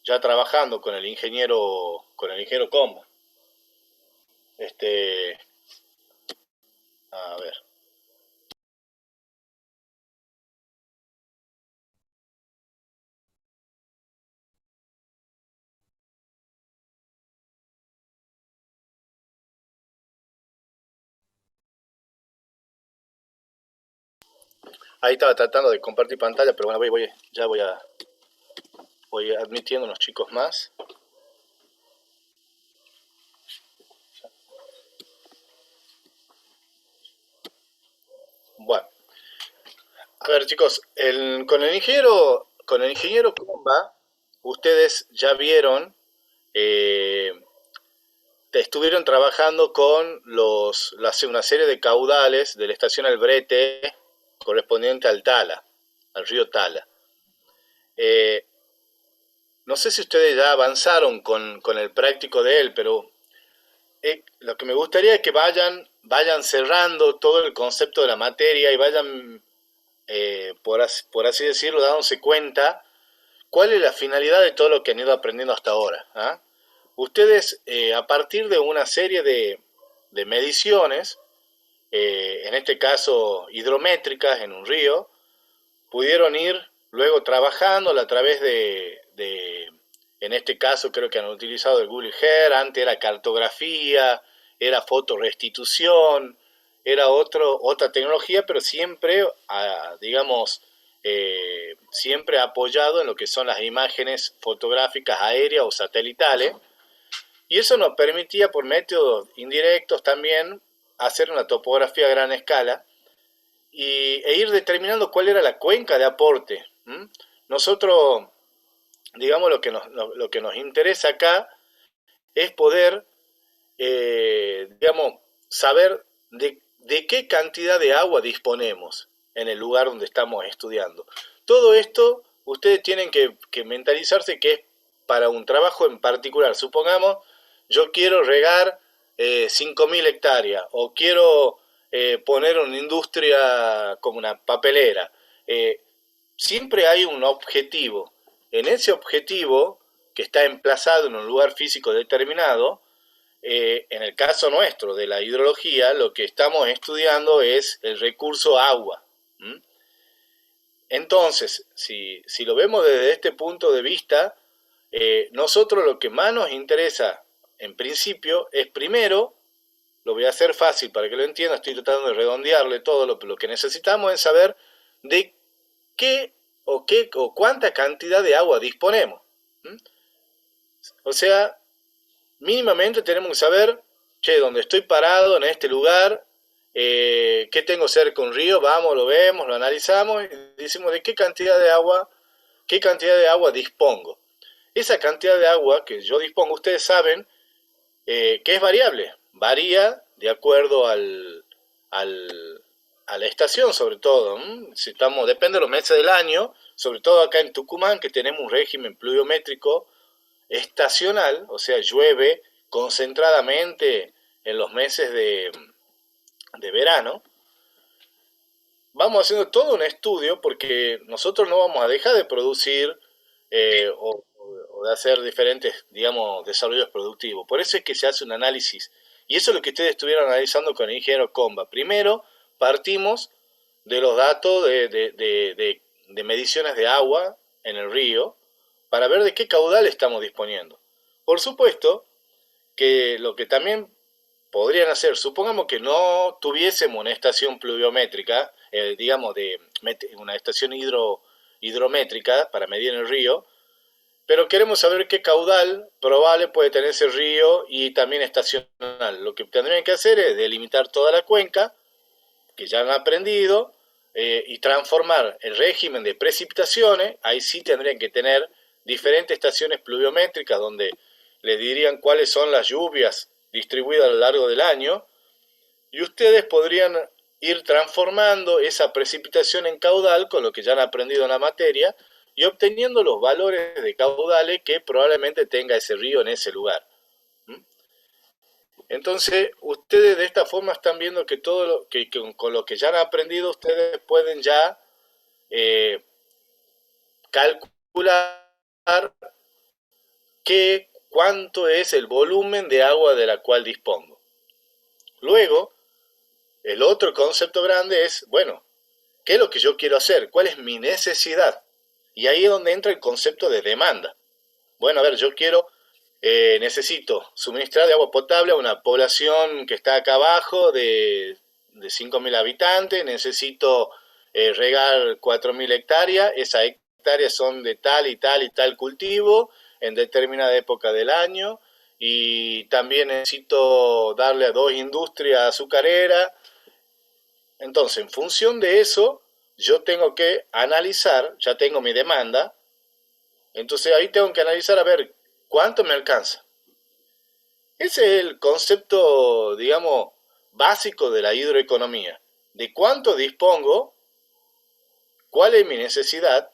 ya trabajando con el ingeniero Combo. Este, a ver. Ahí estaba tratando de compartir pantalla, pero bueno, voy admitiendo unos chicos más. Bueno, a ver chicos, con el ingeniero Comba, ustedes ya vieron, eh, estuvieron trabajando con una serie de caudales de la estación Albrete correspondiente al Tala, al río Tala. Eh, no sé si ustedes ya avanzaron con el práctico de él, pero lo que me gustaría es que vayan cerrando todo el concepto de la materia y vayan, por así decirlo, dándose cuenta cuál es la finalidad de todo lo que han ido aprendiendo hasta ahora. ¿Ah? Ustedes, a partir de una serie de mediciones, en este caso hidrométricas en un río, pudieron ir luego trabajando a través en este caso creo que han utilizado el Google Earth, antes era cartografía, era fotorestitución, era otra tecnología, pero siempre, digamos, siempre apoyado en lo que son las imágenes fotográficas aéreas o satelitales, y eso nos permitía por métodos indirectos también hacer una topografía a gran escala e ir determinando cuál era la cuenca de aporte. ¿M? Nosotros, digamos, lo que nos interesa acá es poder, digamos, saber de qué cantidad de agua disponemos en el lugar donde estamos estudiando. Todo esto, ustedes tienen que mentalizarse que es para un trabajo en particular. Supongamos, yo quiero regar 5.000 hectáreas o quiero poner una industria como una papelera. Eh, Siempre hay un objetivo. En ese objetivo, que está emplazado en un lugar físico determinado, en el caso nuestro de la hidrología, lo que estamos estudiando es el recurso agua. ¿Mm? Entonces, si lo vemos desde este punto de vista, nosotros lo que más nos interesa, en principio, es primero, lo voy a hacer fácil para que lo entienda, estoy tratando de redondearle todo, lo que necesitamos es saber de qué o cuánta cantidad de agua disponemos. ¿Mm? O sea, mínimamente tenemos que saber, che, donde estoy parado en este lugar, qué tengo cerca de un río, vamos, lo vemos, lo analizamos y decimos de qué cantidad de agua dispongo. Esa cantidad de agua que yo dispongo, ustedes saben que es variable, varía de acuerdo al, a la estación sobre todo. Si estamos, depende de los meses del año, sobre todo acá en Tucumán, que tenemos un régimen pluviométrico estacional, o sea, llueve concentradamente en los meses de verano. Vamos haciendo todo un estudio porque nosotros no vamos a dejar de producir o de hacer diferentes, digamos, desarrollos productivos. Por eso es que se hace un análisis. Y eso es lo que ustedes estuvieron analizando con el ingeniero Comba. Primero, partimos de los datos de mediciones de agua en el río para ver de qué caudal estamos disponiendo. Por supuesto que lo que también podrían hacer, supongamos que no tuviésemos una estación pluviométrica, digamos, una estación hidrométrica para medir el río, pero queremos saber qué caudal probable puede tener ese río y también estacional. Lo que tendrían que hacer es delimitar toda la cuenca, que ya han aprendido, y transformar el régimen de precipitaciones. Ahí sí tendrían que tener diferentes estaciones pluviométricas donde les dirían cuáles son las lluvias distribuidas a lo largo del año, y ustedes podrían ir transformando esa precipitación en caudal con lo que ya han aprendido en la materia y obteniendo los valores de caudales que probablemente tenga ese río en ese lugar. ¿Mm? Entonces, ustedes de esta forma están viendo que con lo que ya han aprendido, ustedes pueden ya eh, calcular cuánto es el volumen de agua de la cual dispongo. Luego, el otro concepto grande es, bueno, ¿qué es lo que yo quiero hacer? ¿Cuál es mi necesidad? Y ahí es donde entra el concepto de demanda. Bueno, a ver, necesito suministrar de agua potable a una población que está acá abajo de 5.000 habitantes, necesito regar 4.000 hectáreas, esas hectáreas son de tal y tal y tal cultivo en determinada época del año, y también necesito darle a 2 industrias azucareras. Entonces, en función de eso, yo tengo que analizar, ya tengo mi demanda, entonces ahí tengo que analizar a ver cuánto me alcanza. Ese es el concepto, digamos, básico de la hidroeconomía. De cuánto dispongo, cuál es mi necesidad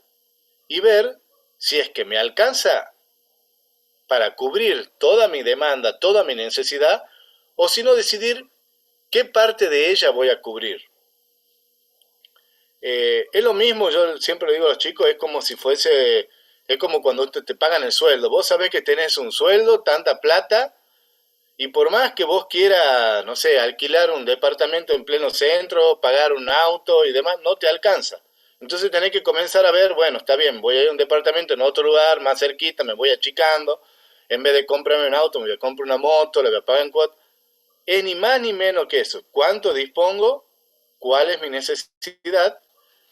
y ver si es que me alcanza para cubrir toda mi demanda, toda mi necesidad, o si no decidir qué parte de ella voy a cubrir. Es lo mismo, yo siempre le digo a los chicos, es como cuando te pagan el sueldo. Vos sabés que tenés un sueldo, tanta plata, y por más que vos quieras, no sé, alquilar un departamento en pleno centro, pagar un auto y demás, no te alcanza. Entonces tenés que comenzar a ver, bueno, está bien, voy a ir a un departamento en otro lugar, más cerquita, me voy achicando. En vez de comprarme un auto, me voy a comprar una moto, le voy a pagar en cuota. Es ni más ni menos que eso. ¿Cuánto dispongo? ¿Cuál es mi necesidad?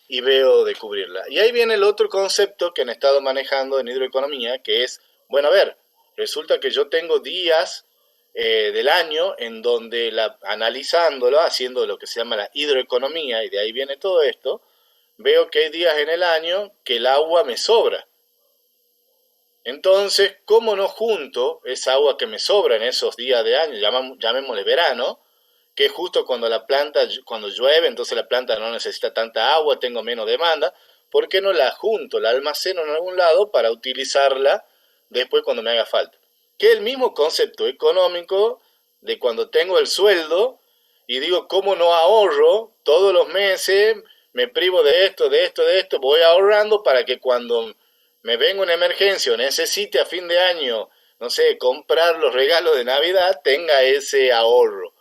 Y veo de cubrirla. Y ahí viene el otro concepto que han estado manejando en hidroeconomía, que es, bueno, a ver, resulta que yo tengo días del año en donde analizándolo, haciendo lo que se llama la hidroeconomía, y de ahí viene todo esto, veo que hay días en el año que el agua me sobra. Entonces, ¿cómo no junto esa agua que me sobra en esos días de año, llamémosle verano, que es justo cuando llueve, entonces la planta no necesita tanta agua, tengo menos demanda? ¿Por qué no la junto, la almaceno en algún lado para utilizarla después cuando me haga falta? Que es el mismo concepto económico de cuando tengo el sueldo y digo, ¿cómo no ahorro todos los meses? Me privo de esto, de esto, de esto, voy ahorrando para que cuando me venga una emergencia o necesite a fin de año, no sé, comprar los regalos de Navidad, tenga ese ahorro.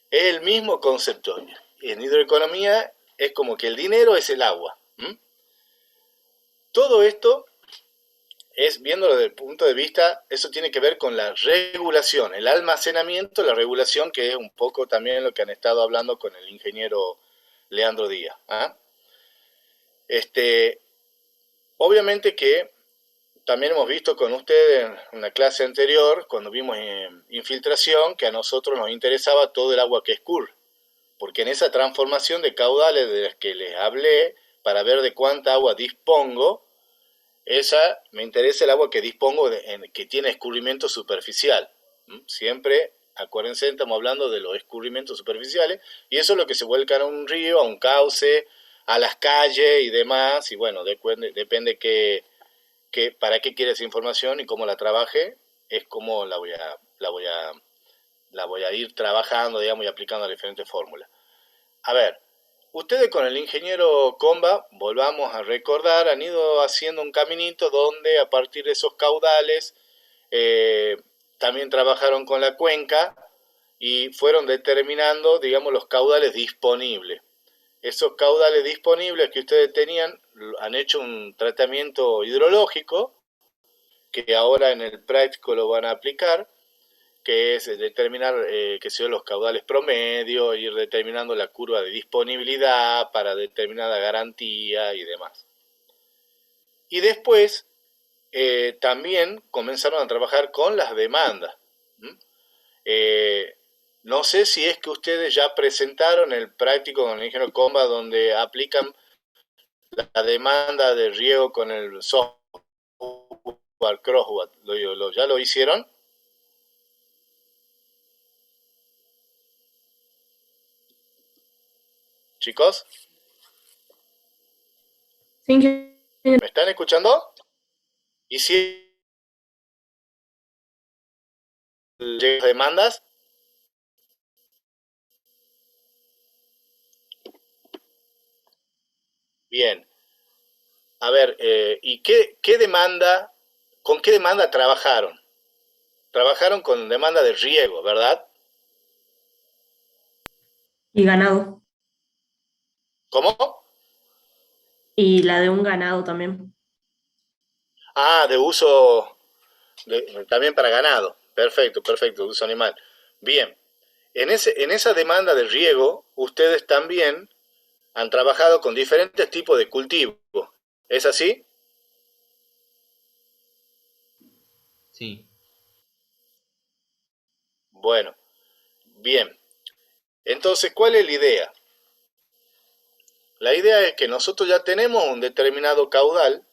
Es el mismo concepto. En hidroeconomía es como que el dinero es el agua. ¿M? Todo esto es, viéndolo desde el punto de vista, eso tiene que ver con la regulación, el almacenamiento, la regulación, que es un poco también lo que han estado hablando con el ingeniero Leandro Díaz. ¿Ah? Este, obviamente que también hemos visto con ustedes en una clase anterior, cuando vimos infiltración, que a nosotros nos interesaba todo el agua que escurre, porque en esa transformación de caudales de las que les hablé, para ver de cuánta agua dispongo, esa me interesa el agua que dispongo que tiene escurrimiento superficial. Siempre, acuérdense, estamos hablando de los escurrimientos superficiales, y eso es lo que se vuelca a un río, a un cauce, a las calles y demás, y bueno, depende para qué quiere esa información y cómo la trabaje, es como la voy a ir trabajando, digamos, y aplicando las diferentes fórmulas. A ver, ustedes con el ingeniero Comba, volvamos a recordar, han ido haciendo un caminito donde a partir de esos caudales eh, también trabajaron con la cuenca y fueron determinando, digamos, los caudales disponibles. Esos caudales disponibles que ustedes tenían han hecho un tratamiento hidrológico que ahora en el práctico lo van a aplicar, que es determinar qué son los caudales promedio, ir determinando la curva de disponibilidad para determinada garantía y demás. Y después también comenzaron a trabajar con las demandas. Eh, no sé si es que ustedes ya presentaron el práctico con el ingeniero Comba donde aplican la demanda de riego con el software Crossword. ¿Ya lo hicieron? Chicos, Sí, ¿me están escuchando? ¿Y si llegan demandas? Bien. A ver, ¿y qué demanda? ¿Con qué demanda trabajaron? Trabajaron con demanda de riego, ¿verdad? Y ganado. ¿Cómo? Y la de un ganado también. Ah, de uso también para ganado. Perfecto, perfecto, uso animal. Bien, en esa demanda de riego, ustedes también han trabajado con diferentes tipos de cultivos. ¿Es así? Sí, Bueno, bien. Entonces, ¿cuál es la idea? La idea es que nosotros ya tenemos un determinado caudal,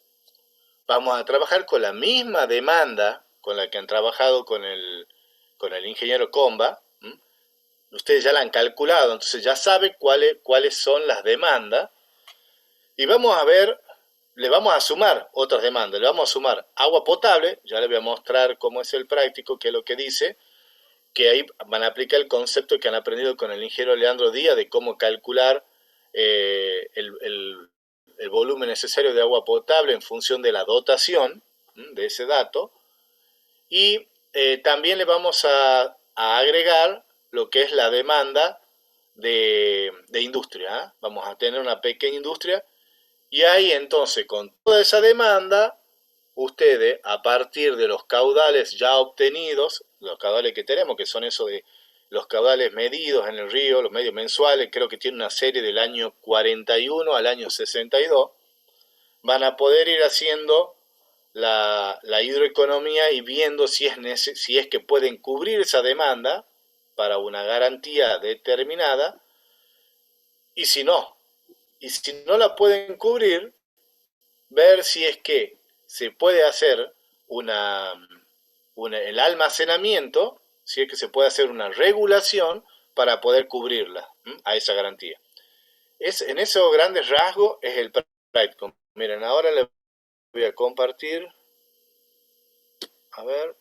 vamos a trabajar con la misma demanda con la que han trabajado con el ingeniero Comba. ¿M? Ustedes ya la han calculado, entonces ya saben cuáles son las demandas y vamos a ver, le vamos a sumar otras demandas, le vamos a sumar agua potable, ya les voy a mostrar cómo es el práctico, qué es lo que dice, que ahí van a aplicar el concepto que han aprendido con el ingeniero Leandro Díaz de cómo calcular el volumen necesario de agua potable en función de la dotación de ese dato. Y también le vamos a agregar lo que es la demanda de industria. ¿Eh? Vamos a tener una pequeña industria y ahí entonces con toda esa demanda, ustedes a partir de los caudales ya obtenidos, los caudales que tenemos, que son esos de los caudales medidos en el río, los medios mensuales, creo que tiene una serie del año 41 al año 62, van a poder ir haciendo la hidroeconomía y viendo si es que pueden cubrir esa demanda para una garantía determinada y y si no la pueden cubrir, ver si es que se puede hacer una, el almacenamiento, si es que se puede hacer una regulación para poder cubrirla a esa garantía. En esos grandes rasgos es el práctico. Miren, ahora les voy a compartir, a ver,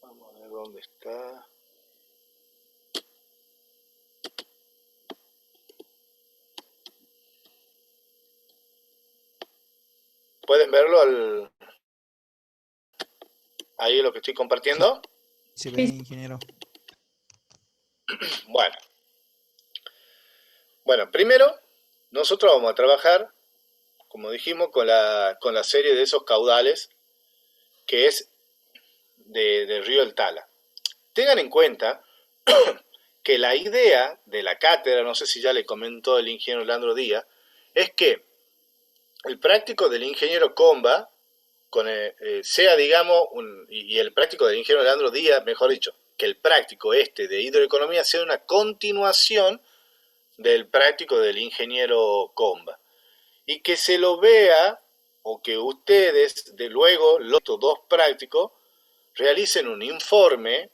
vamos a ver dónde está. ¿Pueden verlo ahí lo que estoy Sí, compartiendo? se ve, Sí, ingeniero. Bueno, bueno, primero nosotros vamos a trabajar, como dijimos, con la serie de esos caudales que es del río El Tala. Tengan en cuenta que la idea de la cátedra, no sé si ya le comentó el ingeniero Leandro Díaz, es que el práctico del ingeniero Comba sea, digamos, y el práctico del ingeniero Leandro Díaz, mejor dicho, que el práctico este de hidroeconomía sea una continuación del práctico del ingeniero Comba. Y que se lo vea, o que ustedes, de luego, los dos prácticos, realicen un informe,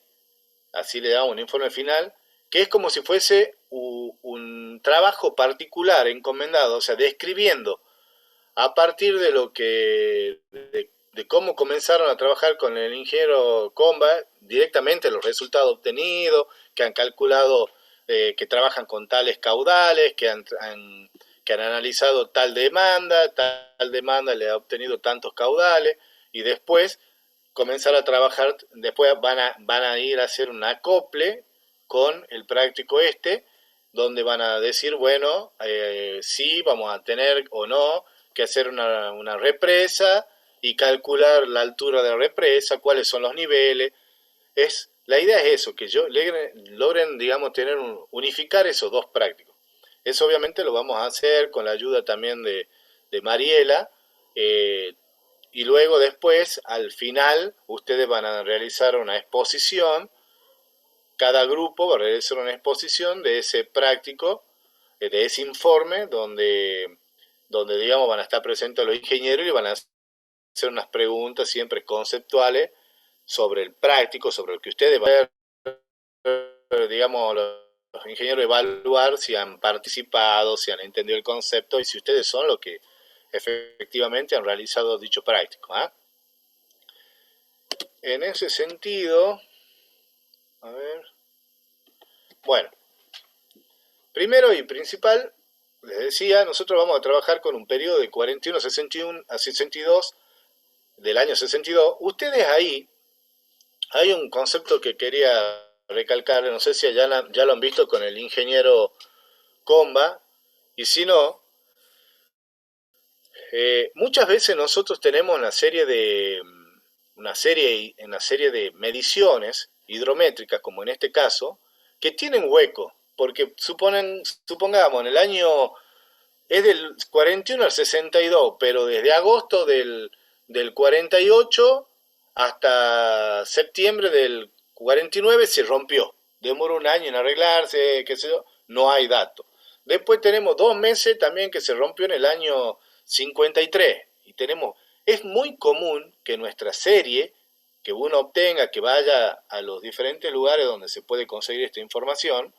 así le damos un informe final, que es como si fuese un trabajo particular encomendado, o sea, describiendo a partir de lo de cómo comenzaron a trabajar con el ingeniero Comba, directamente los resultados obtenidos, que han calculado que trabajan con tales caudales, que han analizado tal demanda le ha obtenido tantos caudales, y después comenzar a trabajar, después van a ir a hacer un acople con el práctico este, donde van a decir, bueno, sí, vamos a tener o no que hacer una represa y calcular la altura de la represa, cuáles son los niveles. La idea es eso, que logren, digamos, unificar esos dos prácticos. Eso obviamente lo vamos a hacer con la ayuda también de Mariela, eh, y luego después, al final, ustedes van a realizar una exposición, cada grupo va a realizar una exposición de ese práctico, de ese informe, donde digamos van a estar presentes los ingenieros y van a hacer unas preguntas siempre conceptuales sobre el práctico, sobre lo que ustedes van a ver, digamos, los ingenieros evaluar si han participado, si han entendido el concepto y si ustedes son los que efectivamente han realizado dicho práctico. ¿Eh? En ese sentido, a ver, bueno, primero y principal, les decía, nosotros vamos a trabajar con un periodo de 41 a 61 a 62 del año 62. Ustedes ahí, hay un concepto que quería recalcar, no sé si ya lo han visto con el ingeniero Comba, y si no, muchas veces nosotros tenemos una serie de mediciones hidrométricas, como en este caso, que tienen hueco, porque supongamos, en el año es del 41 al 62, pero desde agosto del 48 hasta septiembre del 49 se rompió. Demoró un año en arreglarse, qué sé yo, no hay datos. Después tenemos 2 meses también que se rompió en el año 53. Es muy común que nuestra serie, que uno obtenga, que vaya a los diferentes lugares donde se puede conseguir esta información,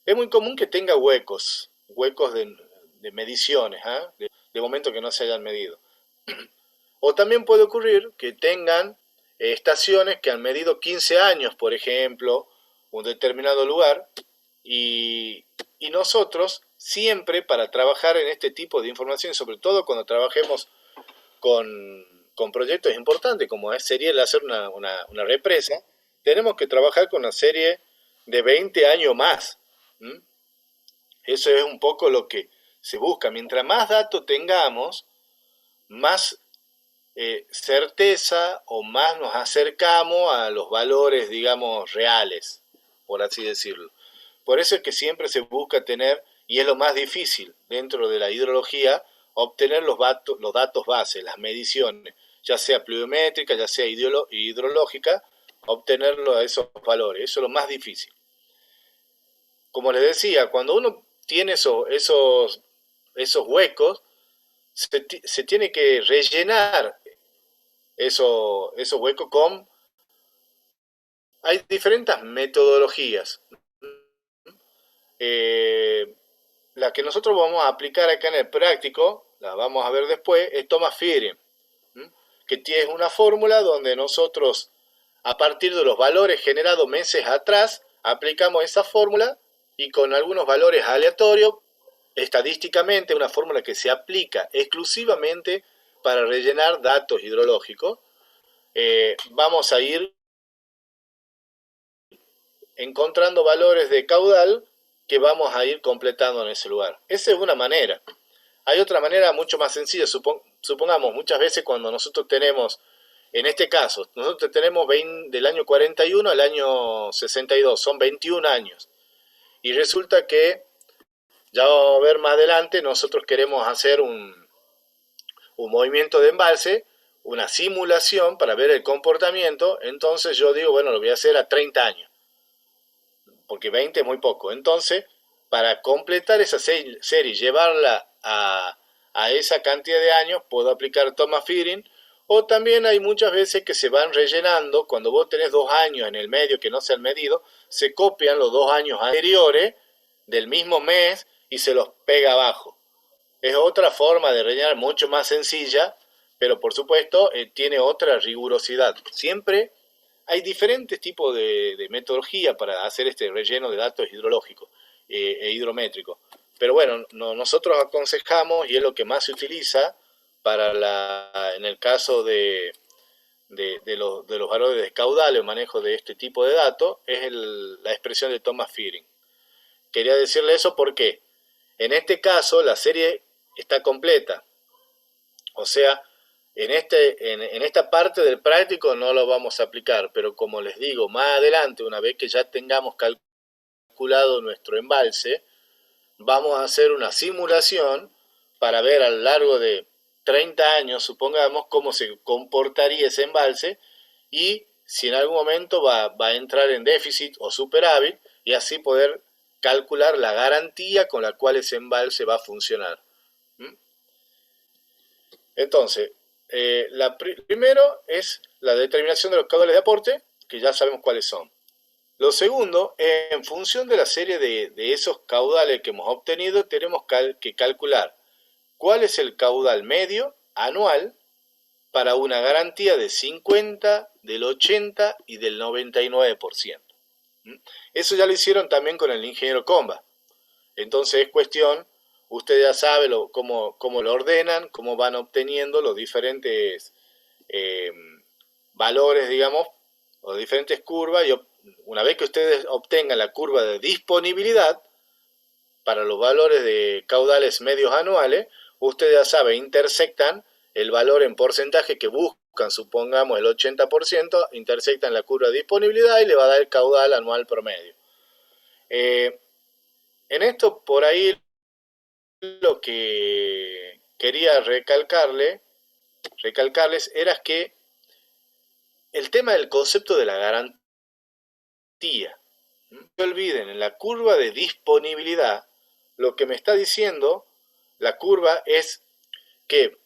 es muy común que tenga huecos de mediciones, ¿eh? De momento que no se hayan medido. O también puede ocurrir que tengan estaciones que han medido 15 años, por ejemplo, un determinado lugar, y nosotros siempre para trabajar en este tipo de información, sobre todo cuando trabajemos con proyectos importantes, como sería el hacer una represa, tenemos que trabajar con una serie de 20 años más. ¿Mm? Eso es un poco lo que se busca. Mientras más datos tengamos, más certeza o más nos acercamos a los valores, digamos, reales, por así decirlo. Por eso es que siempre se busca tener, y es lo más difícil dentro de la hidrología, obtener los datos base, las mediciones, ya sea pluviométrica, ya sea hidrológica, obtenerlo a esos valores. Eso es lo más difícil. Como les decía, cuando uno tiene esos huecos, se tiene que rellenar esos huecos con... Hay diferentes metodologías. Eh, la que nosotros vamos a aplicar acá en el práctico, la vamos a ver después, es Thomas Fearing, que tiene una fórmula donde nosotros, a partir de los valores generados meses atrás, aplicamos esa fórmula y con algunos valores aleatorios, estadísticamente, una fórmula que se aplica exclusivamente para rellenar datos hidrológicos, vamos a ir encontrando valores de caudal que vamos a ir completando en ese lugar. Esa es una manera. Hay otra manera mucho más sencilla. Supongamos, muchas veces cuando nosotros tenemos, en este caso, nosotros tenemos del año 41 al año 62, son 21 años. Y resulta que, ya vamos a ver más adelante, nosotros queremos hacer un movimiento de embalse, una simulación para ver el comportamiento. Entonces yo digo, bueno, lo voy a hacer a 30 años, porque 20 es muy poco. Entonces, para completar esa serie y llevarla a esa cantidad de años, puedo aplicar Thomas Fearing, o también hay muchas veces que se van rellenando. Cuando vos tenés 2 años en el medio que no se han medido, se copian los 2 años anteriores del mismo mes y se los pega abajo. Es otra forma de rellenar mucho más sencilla, pero por supuesto tiene otra rigurosidad. Siempre hay diferentes tipos de metodología para hacer este relleno de datos hidrológicos e hidrométricos. Pero bueno, nosotros aconsejamos, y es lo que más se utiliza en el caso de los valores de caudal o manejo de este tipo de datos, es la expresión de Thomas Fearing. Quería decirle eso porque en este caso la serie está completa. O sea, en esta parte del práctico no lo vamos a aplicar, pero como les digo, más adelante, una vez que ya tengamos calculado nuestro embalse, vamos a hacer una simulación para ver a lo largo de 30 años, supongamos, cómo se comportaría ese embalse y si en algún momento va a entrar en déficit o superávit, y así poder calcular la garantía con la cual ese embalse va a funcionar. Entonces, primero es la determinación de los caudales de aporte, que ya sabemos cuáles son. Lo segundo, en función de la serie de esos caudales que hemos obtenido, tenemos que calcular cuál es el caudal medio anual para una garantía de 50, del 80 y del 99%. Eso ya lo hicieron también con el ingeniero Comba. Entonces es cuestión, usted ya sabe cómo lo ordenan, cómo van obteniendo los diferentes eh, valores, digamos, o diferentes curvas, y una vez que ustedes obtengan la curva de disponibilidad para los valores de caudales medios anuales, ustedes ya saben, intersectan el valor en porcentaje que buscan, supongamos el 80%, intersectan la curva de disponibilidad y le va a dar el caudal anual promedio. En esto, por ahí, lo que quería recalcarles era que el tema del concepto de la garantía, no se olviden, en la curva de disponibilidad, lo que me está diciendo la curva es que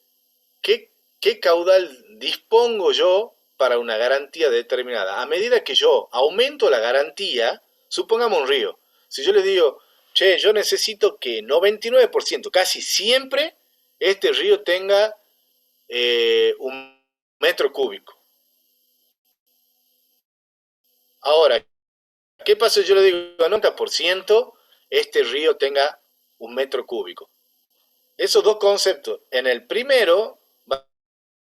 qué caudal dispongo yo para una garantía determinada. A medida que yo aumento la garantía, supongamos un río, si yo le digo, che, yo necesito que 99%, casi siempre, este río tenga 1 metro cúbico. Ahora, ¿qué pasa si yo le digo 90%, este río tenga 1 metro cúbico? Esos dos conceptos, en el primero va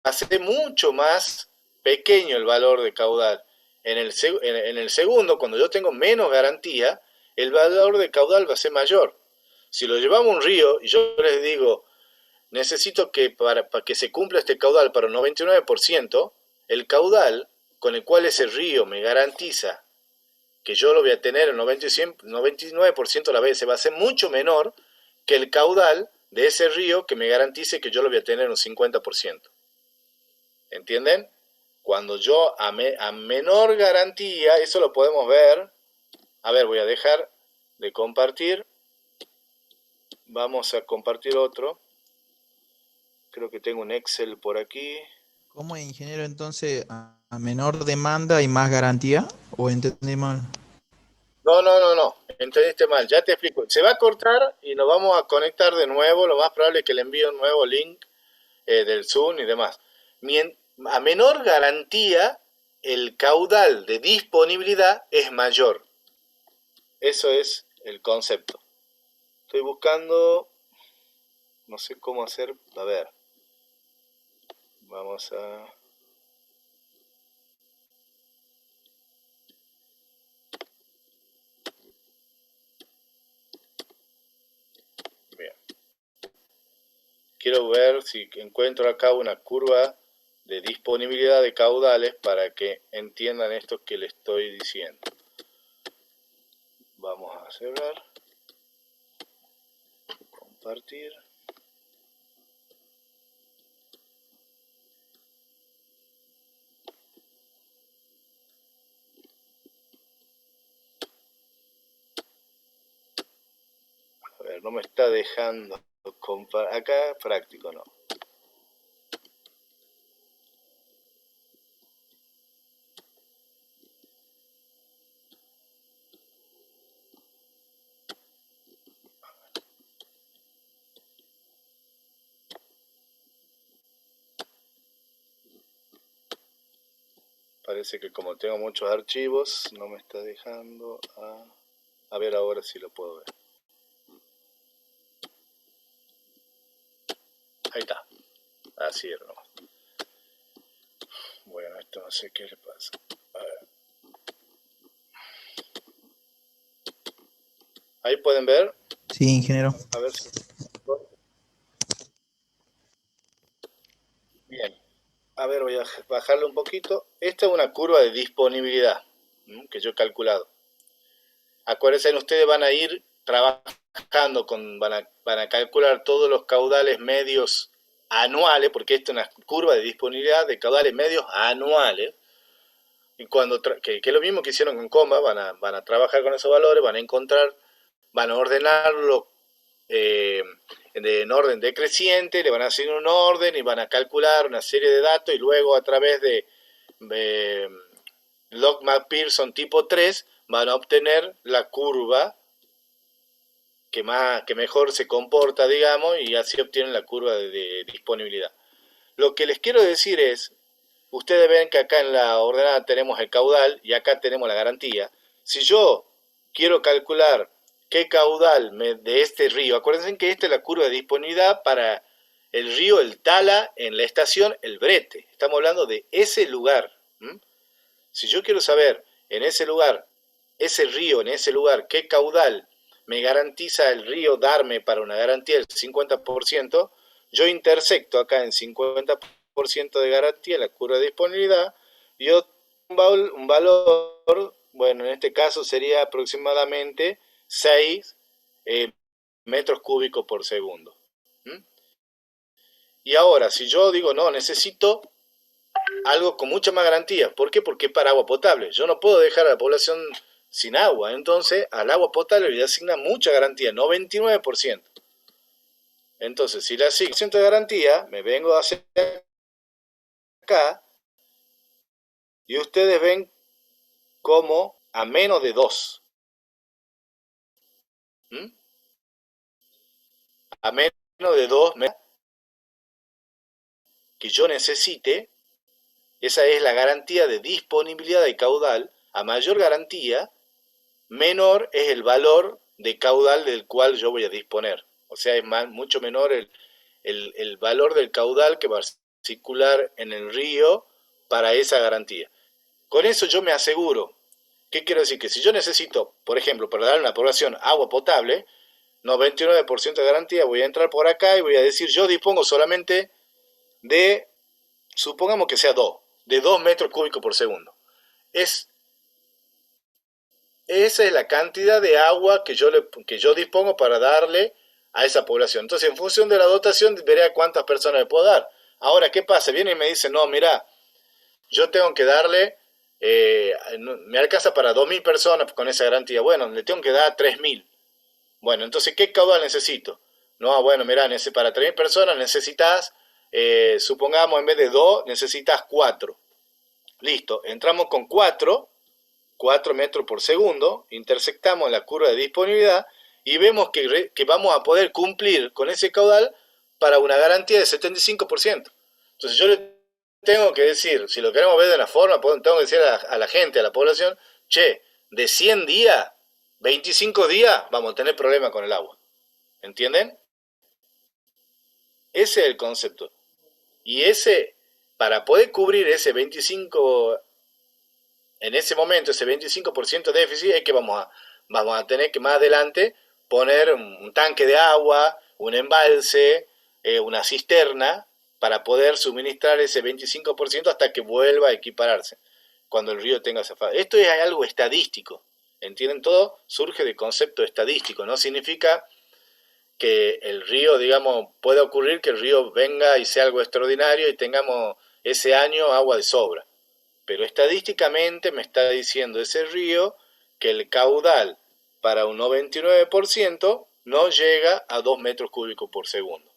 a ser mucho más pequeño el valor de caudal. En el segundo, cuando yo tengo menos garantía, el valor de caudal va a ser mayor. Si lo llevamos a un río y yo les digo, necesito que para que se cumpla este caudal para un 99%, el caudal con el cual ese río me garantiza que yo lo voy a tener el 99% de las veces va a ser mucho menor que el caudal de ese río que me garantice que yo lo voy a tener un 50%. ¿Entienden? Cuando yo a menor garantía, eso lo podemos ver. A ver, voy a dejar de compartir. Vamos a compartir otro. Creo que tengo un Excel por aquí. ¿Cómo, ingeniero, entonces a menor demanda y más garantía? ¿O entendí mal? No. Entendiste mal. Ya te explico. Se va a cortar y nos vamos a conectar de nuevo. Lo más probable es que le envíe un nuevo link del Zoom y demás. A menor garantía, el caudal de disponibilidad es mayor. Eso es el concepto. Estoy buscando, no sé cómo hacer, a ver. Vamos a... Bien. Quiero ver si encuentro acá una curva de disponibilidad de caudales para que entiendan esto que les estoy diciendo. Vamos a cerrar, compartir. A ver, no me está dejando acá práctico, no. Parece que como tengo muchos archivos, no me está dejando. A ver ahora si lo puedo ver. Ahí está. Así era nomás. Bueno, esto no sé qué le pasa. A ver. Ahí pueden ver. Sí, ingeniero. A ver si... Bien. A ver, voy a bajarle un poquito. Esta es una curva de disponibilidad que yo he calculado. Acuérdense, ustedes van a ir trabajando van a calcular todos los caudales medios anuales, porque esta es una curva de disponibilidad de caudales medios anuales. Y que es lo mismo que hicieron con Comba, van a trabajar con esos valores, van a ordenarlo en orden decreciente, le van a hacer un orden y van a calcular una serie de datos y luego a través de Log-Macpherson tipo 3 van a obtener la curva que mejor se comporta, digamos, y así obtienen la curva de disponibilidad. Lo que les quiero decir es, ustedes ven que acá en la ordenada tenemos el caudal y acá tenemos la garantía. Si yo quiero calcular qué caudal de este río. Acuérdense que esta es la curva de disponibilidad para el río El Tala en la estación El Brete. Estamos hablando de ese lugar. Si yo quiero saber en ese lugar, ese río en ese lugar, qué caudal me garantiza el río darme para una garantía del 50%, yo intersecto acá en 50% de garantía la curva de disponibilidad, y yo un valor, bueno, en este caso sería aproximadamente 6 metros cúbicos por segundo. Y ahora, si yo digo, no, necesito algo con mucha más garantía. ¿Por qué? Porque es para agua potable. Yo no puedo dejar a la población sin agua. Entonces, al agua potable le asigna mucha garantía, 99%. Entonces, si le asigno 100% de garantía, me vengo a hacer acá y ustedes ven como a menos de 2. A menos de 2 que yo necesite, esa es la garantía de disponibilidad de caudal. A mayor garantía, menor es el valor de caudal del cual yo voy a disponer. O sea, es mucho menor el valor del caudal que va a circular en el río para esa garantía. Con eso yo me aseguro. ¿Qué quiero decir? Que si yo necesito, por ejemplo, para darle a una población agua potable, 99% de garantía, voy a entrar por acá y voy a decir, yo dispongo solamente de, supongamos que sea 2, de 2 metros cúbicos por segundo. Esa es la cantidad de agua que yo dispongo para darle a esa población. Entonces, en función de la dotación, veré a cuántas personas le puedo dar. Ahora, ¿qué pasa? Viene y me dice, no, mira, yo tengo que darle, me alcanza para 2.000 personas con esa garantía. Bueno, le tengo que dar 3.000. Bueno, entonces, ¿qué caudal necesito? No, bueno, mira, para 3.000 personas necesitas, supongamos, en vez de 2, necesitas 4. Listo, entramos con 4 metros por segundo, intersectamos la curva de disponibilidad y vemos que vamos a poder cumplir con ese caudal para una garantía de 75%. Entonces yo le tengo que decir, si lo queremos ver de una forma, tengo que decir a la gente, a la población, che, de 100 días, 25 días vamos a tener problemas con el agua. ¿Entienden? Ese es el concepto. Y para poder cubrir ese 25, en ese momento, ese 25% de déficit, es que vamos a tener que más adelante poner un tanque de agua, un embalse, una cisterna, para poder suministrar ese 25% hasta que vuelva a equipararse, cuando el río tenga zafada. Esto es algo estadístico, ¿entienden? Todo surge de concepto estadístico, no significa que el río, digamos, pueda ocurrir que el río venga y sea algo extraordinario y tengamos ese año agua de sobra. Pero estadísticamente me está diciendo ese río que el caudal para un 99% no llega a 2 metros cúbicos por segundo.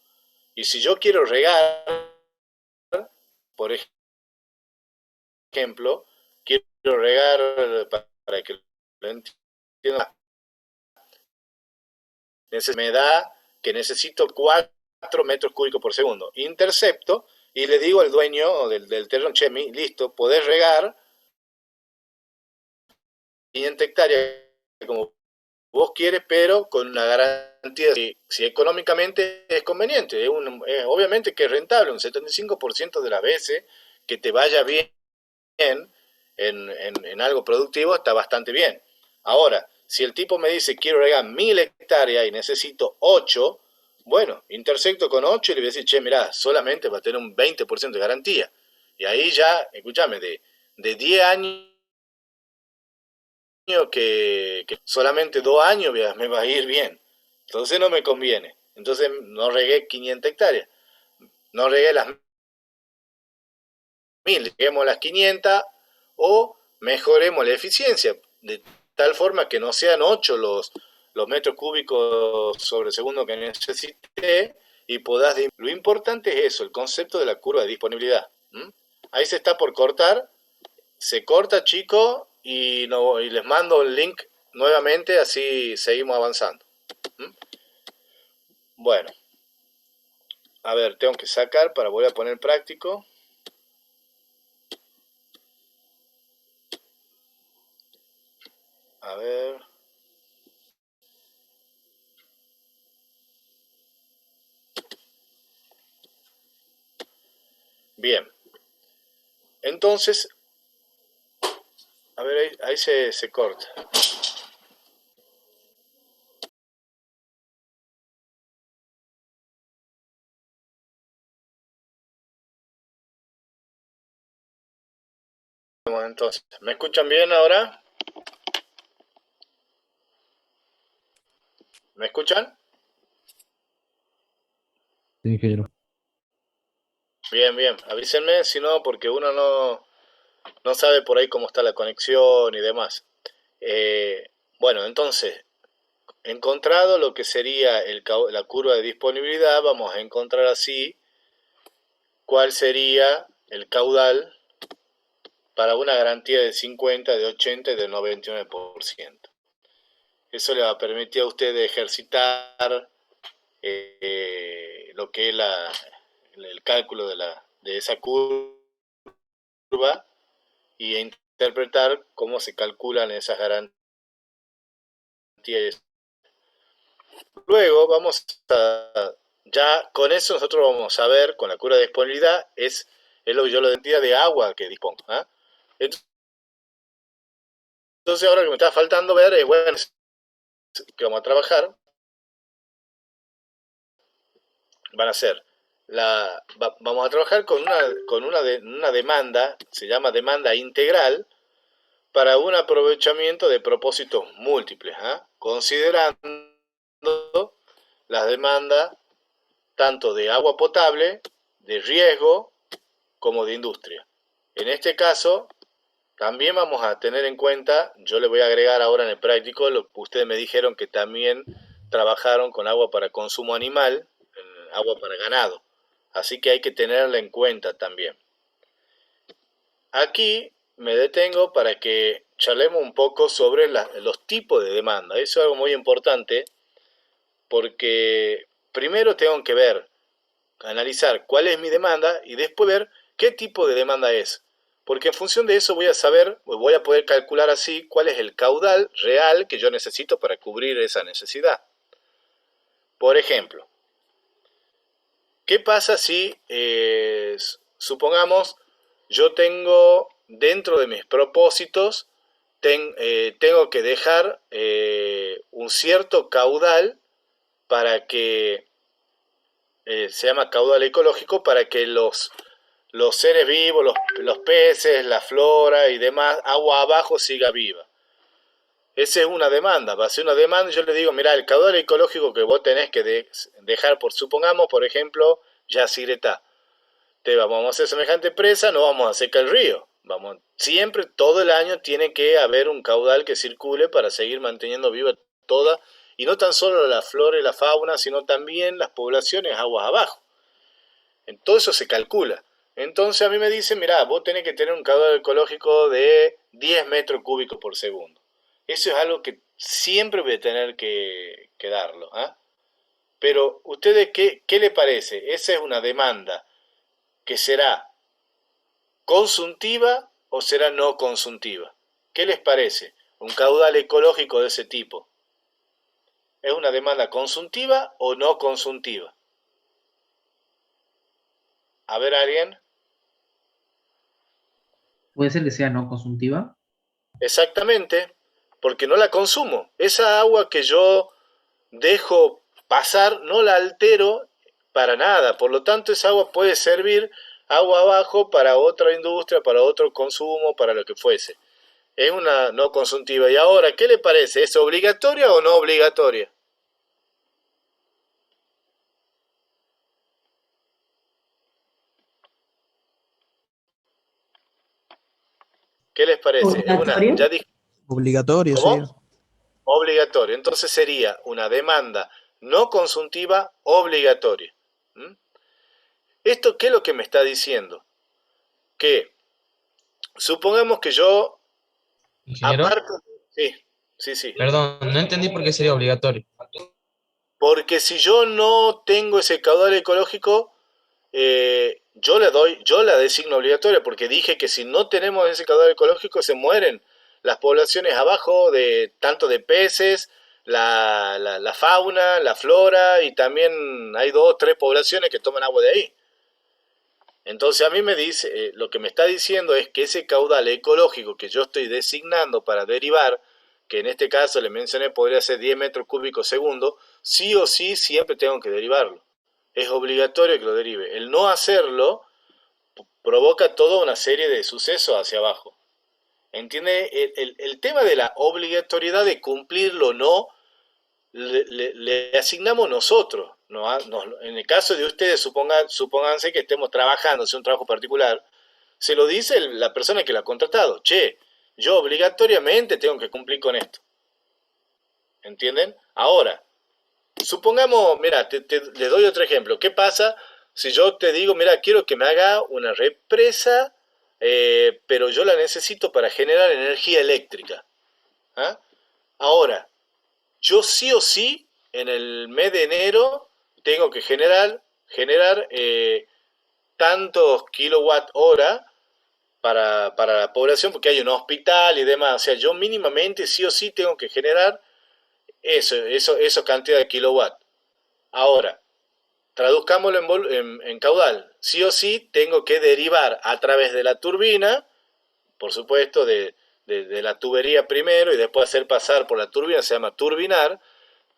Y si yo quiero regar, por ejemplo, quiero regar para que lo entiendan, me da que necesito 4 metros cúbicos por segundo. Intercepto y le digo al dueño del terreno, che, listo, podés regar 500 hectáreas como vos quieres, pero con una garantía, si económicamente es conveniente, obviamente que es rentable, un 75% de las veces que te vaya bien en algo productivo está bastante bien. Ahora, si el tipo me dice quiero regar 1.000 hectáreas y necesito 8, bueno, intersecto con 8 y le voy a decir, che, mirá, solamente va a tener un 20% de garantía. Y ahí ya, escúchame, de 10 años que solamente 2 años me va a ir bien. Entonces no me conviene. Entonces no regué 500 hectáreas. No regué las 1.000, reguemos las 500 o mejoremos la eficiencia de tal forma que no sean 8 los metros cúbicos sobre segundo que necesite y podás. Lo importante es eso, el concepto de la curva de disponibilidad. Ahí se está por cortar. Se corta, chicos, y les mando el link nuevamente, así seguimos avanzando. Bueno, a ver, tengo que sacar para volver a poner práctico. A ver. Bien, entonces, a ver, ahí se corta. Bueno, entonces, ¿me escuchan bien ahora? ¿Me escuchan? Sí, ingeniero. Bien, bien, avísenme, si no, porque uno no sabe por ahí cómo está la conexión y demás. Eh, bueno, entonces, encontrado lo que sería la curva de disponibilidad, vamos a encontrar así cuál sería el caudal para una garantía de 50, de 80 y de 99%. Eso le va a permitir a usted ejercitar lo que es el cálculo de esa curva y interpretar cómo se calculan esas garantías. Luego vamos ya con eso nosotros vamos a ver, con la curva de disponibilidad, es lo que yo la cantidad de agua que dispongo. ¿Ah? Entonces ahora que me está faltando ver es, bueno, que vamos a trabajar, van a ser, vamos a trabajar con una demanda, se llama demanda integral, para un aprovechamiento de propósitos múltiples, ¿ah? Considerando las demandas tanto de agua potable, de riesgo, como de industria. En este caso, también vamos a tener en cuenta, yo le voy a agregar ahora en el práctico, ustedes me dijeron que también trabajaron con agua para consumo animal, agua para ganado. Así que hay que tenerla en cuenta también. Aquí me detengo para que charlemos un poco sobre los tipos de demanda. Eso es algo muy importante porque primero tengo que ver, analizar cuál es mi demanda y después ver qué tipo de demanda es. Porque en función de eso voy a saber, voy a poder calcular así cuál es el caudal real que yo necesito para cubrir esa necesidad. Por ejemplo, ¿qué pasa si, supongamos, yo tengo dentro de mis propósitos, tengo que dejar un cierto caudal para que, se llama caudal ecológico, para que los seres vivos, los peces, la flora y demás, agua abajo siga viva? Esa es una demanda, va a ser una demanda. Yo le digo, mira, el caudal ecológico que vos tenés que dejar, supongamos, por ejemplo, Yacyretá. Vamos a hacer semejante presa, no vamos a secar el río. Siempre, todo el año tiene que haber un caudal que circule para seguir manteniendo viva toda, y no tan solo la flora y la fauna, sino también las poblaciones aguas abajo. En todo eso se calcula. Entonces a mí me dicen, mira, vos tenés que tener un caudal ecológico de 10 metros cúbicos por segundo. Eso es algo que siempre voy a tener que darlo. ¿Ah? Pero, ¿ustedes qué le parece? ¿Esa es una demanda que será consuntiva o será no consuntiva? ¿Qué les parece? Un caudal ecológico de ese tipo, ¿es una demanda consuntiva o no consuntiva? A ver, alguien. Puede ser que sea no consultiva. Exactamente, porque no la consumo. Esa agua que yo dejo pasar no la altero para nada. Por lo tanto, esa agua puede servir agua abajo para otra industria, para otro consumo, para lo que fuese. Es una no consultiva. Y ahora, ¿qué le parece? ¿Es obligatoria o no obligatoria? ¿Qué les parece? Es una, ¿Obligatorio? ya dije, Obligatorio, sí. ¿cómo? Obligatorio. Entonces sería una demanda no consultiva obligatoria. ¿Mm? ¿Esto qué es lo que me está diciendo? Que supongamos que yo, Ingeniero, aparte, sí, sí, sí, perdón, no entendí por qué sería obligatorio. porque si yo no tengo ese caudal ecológico, yo la designo obligatoria, porque dije que si no tenemos ese caudal ecológico se mueren las poblaciones abajo, de tanto de peces, la fauna, la flora, y también hay dos o tres poblaciones que toman agua de ahí. Entonces a mí me dice, lo que me está diciendo es que ese caudal ecológico que yo estoy designando para derivar, que en este caso le mencioné podría ser 10 metros cúbicos segundo, sí o sí siempre tengo que derivarlo. Es obligatorio que lo derive. El no hacerlo provoca toda una serie de sucesos hacia abajo. ¿Entiende? El tema de la obligatoriedad de cumplirlo o no, le asignamos nosotros. ¿No? En el caso de ustedes, supónganse que estemos trabajando, es un trabajo particular, se lo dice la persona que lo ha contratado. Che, yo obligatoriamente tengo que cumplir con esto. ¿Entienden? Ahora, supongamos, mira, le doy otro ejemplo. ¿Qué pasa si yo te digo, mira, quiero que me haga una represa, pero yo la necesito para generar energía eléctrica? ¿Ah? Ahora, yo sí o sí, en el mes de enero, tengo que generar tantos kilowatt hora para la población, porque hay un hospital y demás. O sea, yo mínimamente sí o sí tengo que generar eso cantidad de kilowatt. Ahora, traduzcámoslo en caudal. Sí o sí tengo que derivar a través de la turbina, por supuesto, de la tubería primero y después hacer pasar por la turbina, se llama turbinar,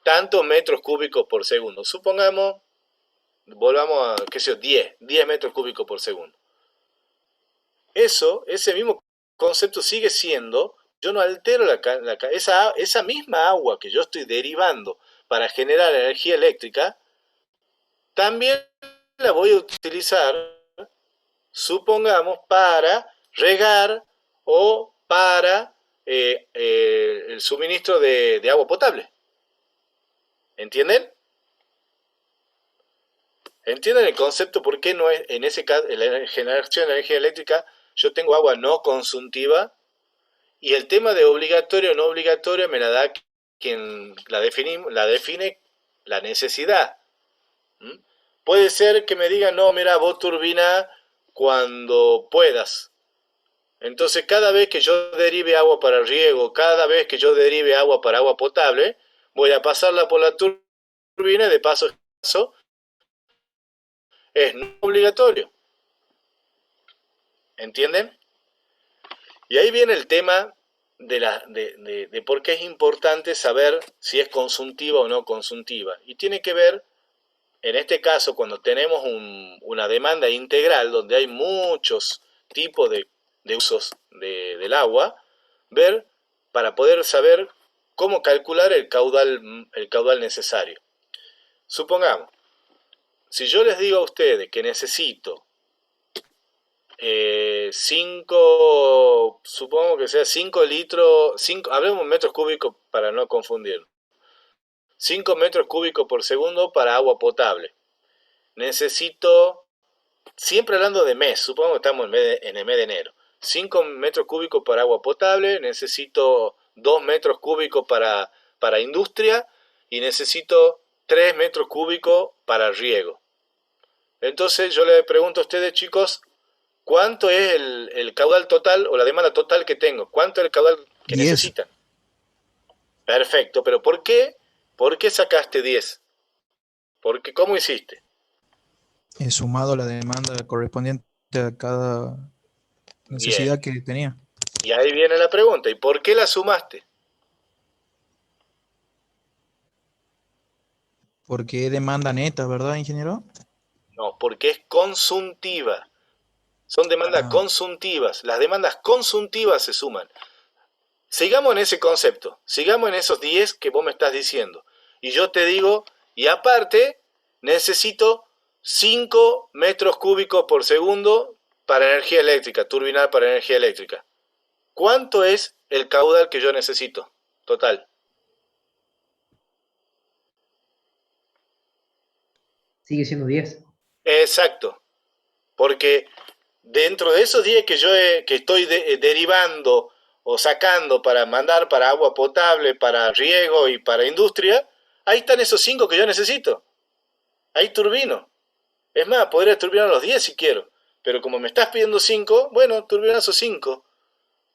tantos metros cúbicos por segundo. Supongamos, volvamos a, qué sé yo, 10 metros cúbicos por segundo. Ese mismo concepto sigue siendo, yo no altero esa misma agua que yo estoy derivando para generar energía eléctrica, también la voy a utilizar, supongamos, para regar o para el suministro de agua potable. ¿Entienden? ¿Entienden el concepto? ¿Por qué no es, en ese caso, en la generación de energía eléctrica, yo tengo agua no consumtiva? Y el tema de obligatorio o no obligatorio me la da quien la define la necesidad. ¿Mm? Puede ser que me digan, no, mira, vos turbina cuando puedas. Entonces, cada vez que yo derive agua para riego, cada vez que yo derive agua para agua potable, voy a pasarla por la turbina y de paso es no obligatorio. ¿Entienden? Y ahí viene el tema de por qué es importante saber si es consuntiva o no consuntiva. Y tiene que ver, en este caso, cuando tenemos una demanda integral donde hay muchos tipos de usos del agua, ver para poder saber cómo calcular el caudal necesario. Supongamos, si yo les digo a ustedes que necesito 5, supongo que sea 5 litros, hablemos metros cúbicos para no confundir, 5 metros cúbicos por segundo para agua potable. Necesito, siempre hablando de mes, supongo que estamos en el mes de enero, 5 metros cúbicos para agua potable, necesito 2 metros cúbicos para industria y necesito 3 metros cúbicos para riego. Entonces yo les pregunto a ustedes, chicos, ¿cuánto es el caudal total o la demanda total que tengo? ¿Cuánto es el caudal que 10. necesitan? Perfecto, pero ¿por qué? ¿Por qué sacaste 10? Porque, ¿cómo hiciste? He sumado la demanda correspondiente a cada necesidad Bien. que tenía. Y ahí viene la pregunta, ¿y por qué la sumaste? Porque es demanda neta, ¿verdad, ingeniero? No, porque es consuntiva. Son demandas consuntivas. Las demandas consuntivas se suman. Sigamos en ese concepto. Sigamos en esos 10 que vos me estás diciendo. Y yo te digo, y aparte, necesito 5 metros cúbicos por segundo para energía eléctrica, turbinar para energía eléctrica. ¿Cuánto es el caudal que yo necesito? Total. Sigue siendo 10. Exacto. Porque dentro de esos 10 que estoy derivando o sacando para mandar para agua potable, para riego y para industria, ahí están esos 5 que yo necesito. Ahí turbino. Es más, podría turbinar los 10 si quiero. Pero como me estás pidiendo 5, bueno, turbina esos 5.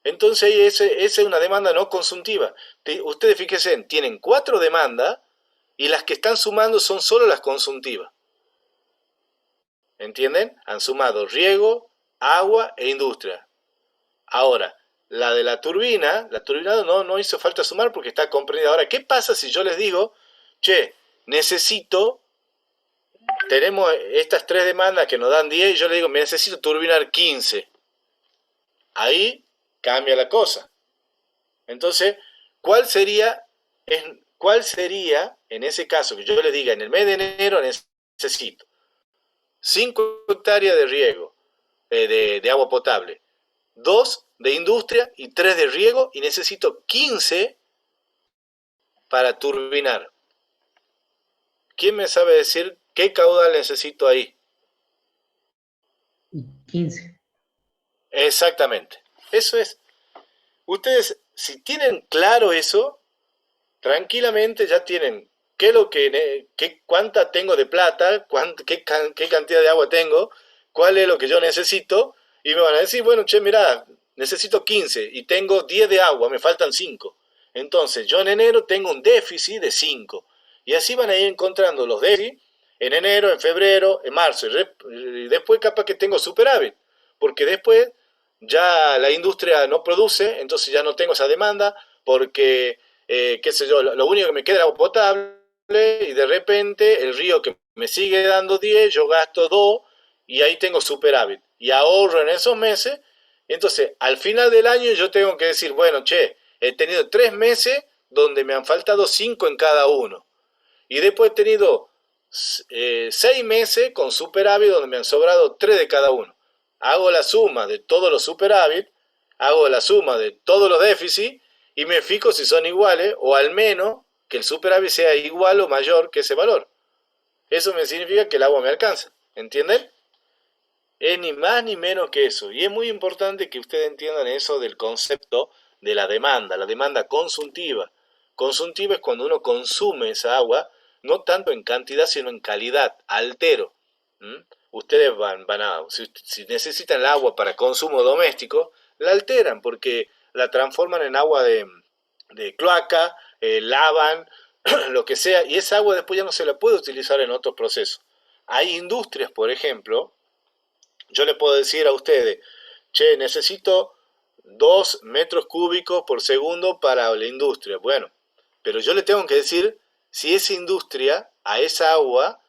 Entonces esa es una demanda no consuntiva. Ustedes fíjense, tienen 4 demandas y las que están sumando son solo las consuntivas. ¿Entienden? Han sumado riego, agua e industria. Ahora, la de la turbina no hizo falta sumar porque está comprendida. Ahora, ¿qué pasa si yo les digo, che, tenemos estas tres demandas que nos dan 10 y yo les digo, me necesito turbinar 15? Ahí cambia la cosa. Entonces, ¿cuál sería en ese caso que yo les diga, en el mes de enero necesito 5 hectáreas de riego, de agua potable, 2 de industria y 3 de riego, y necesito 15 para turbinar? ¿Quién me sabe decir qué caudal necesito ahí? Y 15. Exactamente. Eso es. Ustedes, si tienen claro eso, tranquilamente ya tienen cuánta tengo de plata, qué cantidad de agua tengo, cuál es lo que yo necesito, y me van a decir, bueno, che, mira, necesito 15 y tengo 10 de agua, me faltan 5. Entonces, yo en enero tengo un déficit de 5. Y así van a ir encontrando los déficits en enero, en febrero, en marzo. Y después capaz que tengo superávit, porque después ya la industria no produce, entonces ya no tengo esa demanda, porque, qué sé yo, lo único que me queda es agua potable, y de repente el río que me sigue dando 10, yo gasto 2, y ahí tengo superávit. Y ahorro en esos meses. Entonces, al final del año yo tengo que decir, bueno, che, he tenido 3 meses donde me han faltado 5 en cada uno. Y después he tenido 6 meses con superávit donde me han sobrado 3 de cada uno. Hago la suma de todos los superávit, hago la suma de todos los déficits y me fijo si son iguales, o al menos que el superávit sea igual o mayor que ese valor. Eso me significa que el agua me alcanza. ¿Entienden? Es ni más ni menos que eso. Y es muy importante que ustedes entiendan eso del concepto de la demanda consuntiva. Consuntiva es cuando uno consume esa agua, no tanto en cantidad, sino en calidad, altero. ¿Mm? Ustedes si necesitan el agua para consumo doméstico, la alteran porque la transforman en agua de cloaca, lavan, lo que sea, y esa agua después ya no se la puede utilizar en otros procesos. Hay industrias, por ejemplo, yo le puedo decir a ustedes, che, necesito 2 metros cúbicos por segundo para la industria. Bueno, pero yo le tengo que decir si esa industria, a esa agua,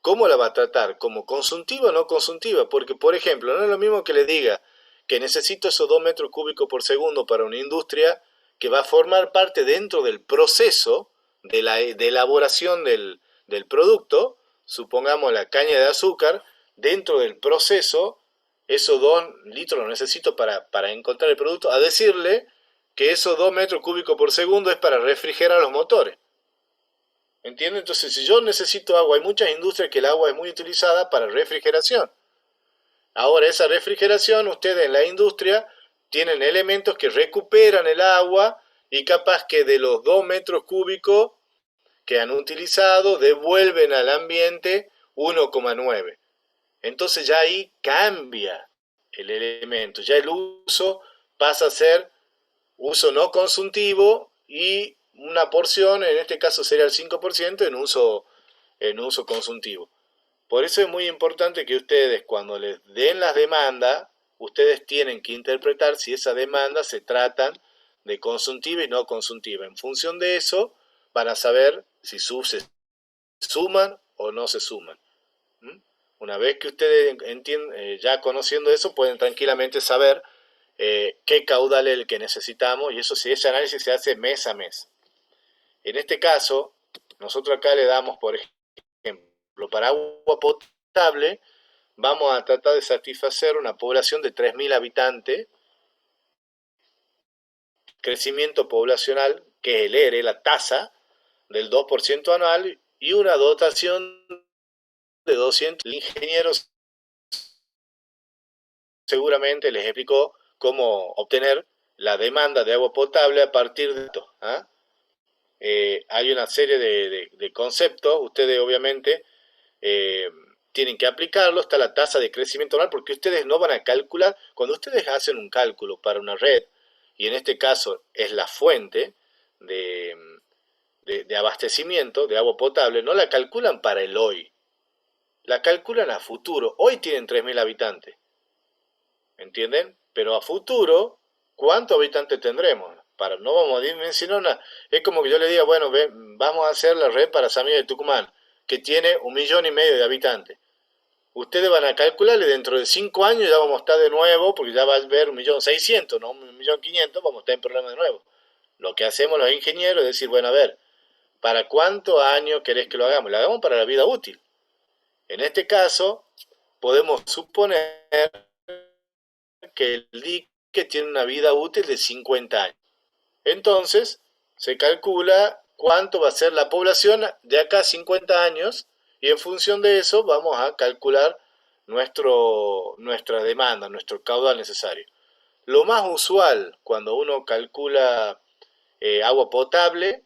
¿cómo la va a tratar? ¿Como consuntiva o no consuntiva? Porque, por ejemplo, no es lo mismo que le diga que necesito esos 2 metros cúbicos por segundo para una industria que va a formar parte dentro del proceso de elaboración del producto, supongamos la caña de azúcar, dentro del proceso, esos 2 litros los necesito para encontrar el producto, a decirle que esos 2 metros cúbicos por segundo es para refrigerar los motores. ¿Entienden? Entonces, si yo necesito agua, hay muchas industrias que el agua es muy utilizada para refrigeración. Ahora, esa refrigeración, ustedes en la industria tienen elementos que recuperan el agua y capaz que de los 2 metros cúbicos que han utilizado, devuelven al ambiente 1,9. Entonces ya ahí cambia el elemento, ya el uso pasa a ser uso no consultivo y una porción, en este caso sería el 5%, en uso consultivo. Por eso es muy importante que ustedes, cuando les den las demandas, ustedes tienen que interpretar si esas demandas se tratan de consultiva y no consultiva. En función de eso, van a saber si se suman o no se suman. Una vez que ustedes entienden, ya conociendo eso, pueden tranquilamente saber qué caudal es el que necesitamos, y eso sí, ese análisis se hace mes a mes. En este caso, nosotros acá le damos, por ejemplo, para agua potable, vamos a tratar de satisfacer una población de 3.000 habitantes, crecimiento poblacional, que es el ERE, la tasa del 2% anual, y una dotación de 200 ingenieros. Seguramente les explicó cómo obtener la demanda de agua potable a partir de esto. Hay una serie de conceptos, ustedes obviamente tienen que aplicarlo. Está la tasa de crecimiento anual, porque ustedes no van a calcular, cuando ustedes hacen un cálculo para una red, y en este caso es la fuente de abastecimiento de agua potable, no la calculan para el hoy, la calculan a futuro. Hoy tienen 3.000 habitantes, ¿entienden? Pero a futuro, ¿cuántos habitantes tendremos? No vamos a dimensionar nada. Es como que yo le diga, bueno, vamos a hacer la red para San Miguel de Tucumán, que tiene 1,5 millones de habitantes. Ustedes van a calcularle dentro de 5 años ya vamos a estar de nuevo, porque ya va a haber 1.600.000, no 1.500.000, vamos a estar en problema de nuevo. Lo que hacemos los ingenieros es decir, bueno, a ver, ¿para cuántos años querés que lo hagamos? Lo hagamos para la vida útil. En este caso, podemos suponer que el dique tiene una vida útil de 50 años. Entonces, se calcula cuánto va a ser la población de acá a 50 años y en función de eso vamos a calcular nuestra demanda, nuestro caudal necesario. Lo más usual cuando uno calcula agua potable,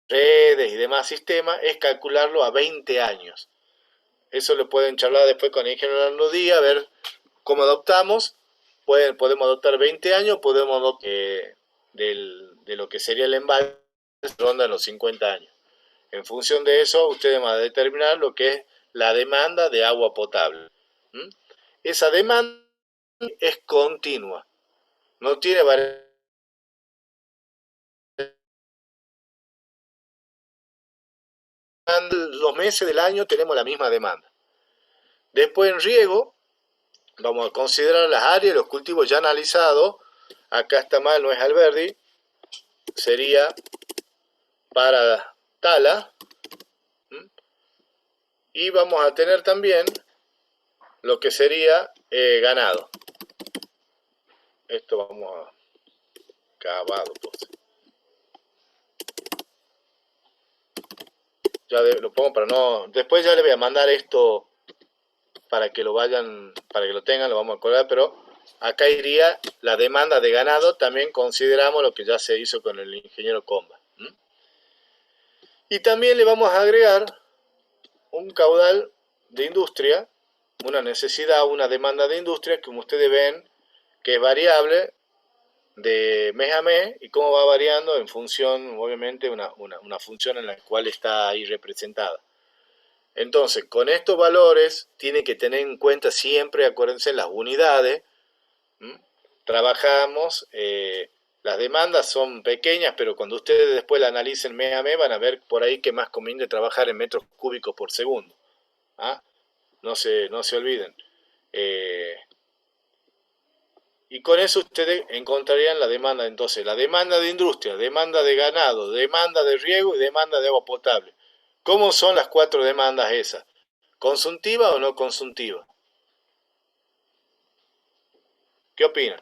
redes y demás sistemas, es calcularlo a 20 años. Eso lo pueden charlar después con el ingeniero Hernando Díaz, a ver cómo adoptamos. Podemos adoptar 20 años, podemos adoptar de lo que sería el embalse, ronda los 50 años. En función de eso, ustedes van a determinar lo que es la demanda de agua potable. Esa demanda es continua, no tiene variación. Los meses del año tenemos la misma demanda. Después en riego, vamos a considerar las áreas y los cultivos ya analizados. Acá está mal, no es Alberdi, sería para tala. Y vamos a tener también lo que sería ganado. Esto vamos a cavado, pues. Ya lo pongo para no. Después ya le voy a mandar esto para que lo vayan, para que lo tengan, lo vamos a colgar, pero acá iría la demanda de ganado, también consideramos lo que ya se hizo con el ingeniero Comba. Y también le vamos a agregar un caudal de industria, una necesidad, una demanda de industria, como ustedes ven, que es variable de mes a mes y cómo va variando en función, obviamente, una función en la cual está ahí representada. Entonces, con estos valores, tiene que tener en cuenta siempre, acuérdense, las unidades. Trabajamos, las demandas son pequeñas, pero cuando ustedes después la analicen mes a mes, van a ver por ahí que más conviene trabajar en metros cúbicos por segundo. No se olviden. Y con eso ustedes encontrarían la demanda. Entonces, la demanda de industria, demanda de ganado, demanda de riego y demanda de agua potable. ¿Cómo son las 4 demandas esas? ¿Consuntiva o no consuntiva? ¿Qué opinan?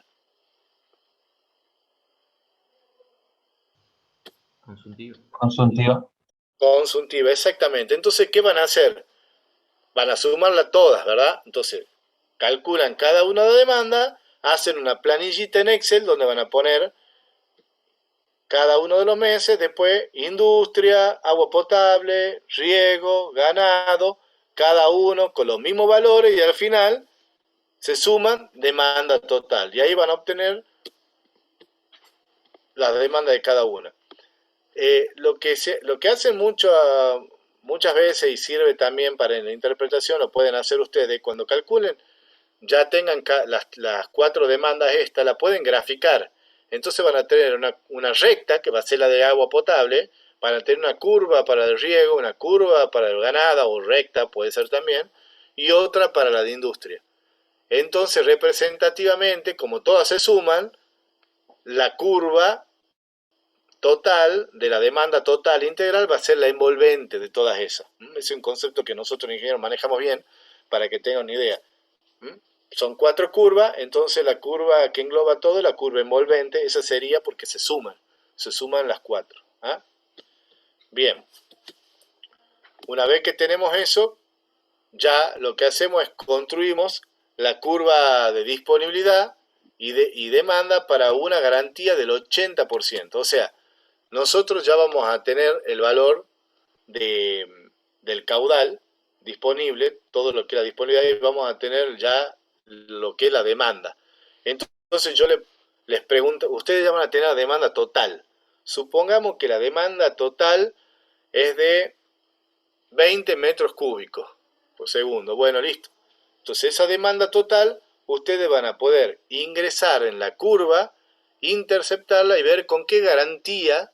Consultiva. Consuntiva, exactamente. Entonces, ¿qué van a hacer? Van a sumarlas todas, ¿verdad? Entonces, calculan cada una de demanda, hacen una planillita en Excel donde van a poner cada uno de los meses, después industria, agua potable, riego, ganado, cada uno con los mismos valores y al final se suman demanda total. Y ahí van a obtener la demanda de cada una. Lo que hacen muchas veces y sirve también para la interpretación, lo pueden hacer ustedes cuando calculen, ya tengan las 4 demandas estas, la pueden graficar. Entonces van a tener una recta, que va a ser la de agua potable, van a tener una curva para el riego, una curva para el ganado, o recta puede ser también, y otra para la de industria. Entonces, representativamente, como todas se suman, la curva total de la demanda total integral va a ser la envolvente de todas esas. Es un concepto que nosotros los ingenieros manejamos bien para que tengan una idea. Son 4 curvas, entonces la curva que engloba todo, la curva envolvente, esa sería porque se suman las 4. Bien, una vez que tenemos eso, ya lo que hacemos es construimos la curva de disponibilidad y demanda para una garantía del 80%. O sea, nosotros ya vamos a tener el valor del caudal disponible, todo lo que es la disponibilidad, y vamos a tener ya lo que es la demanda. Entonces yo les pregunto, ustedes ya van a tener la demanda total. Supongamos que la demanda total es de 20 metros cúbicos. por segundo. Bueno, listo. Entonces esa demanda total, ustedes van a poder ingresar en la curva, interceptarla y ver con qué garantía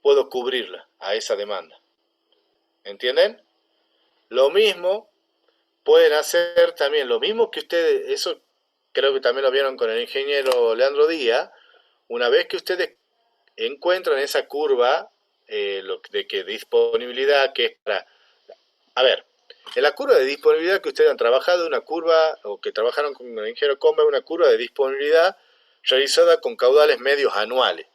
puedo cubrirla a esa demanda. ¿Entienden? Lo mismo pueden hacer también, lo mismo que ustedes, eso creo que también lo vieron con el ingeniero Leandro Díaz, una vez que ustedes encuentran esa curva de que disponibilidad que es para... A ver, en la curva de disponibilidad que ustedes han trabajado, una curva, o que trabajaron con el ingeniero Comba, una curva de disponibilidad realizada con caudales medios anuales.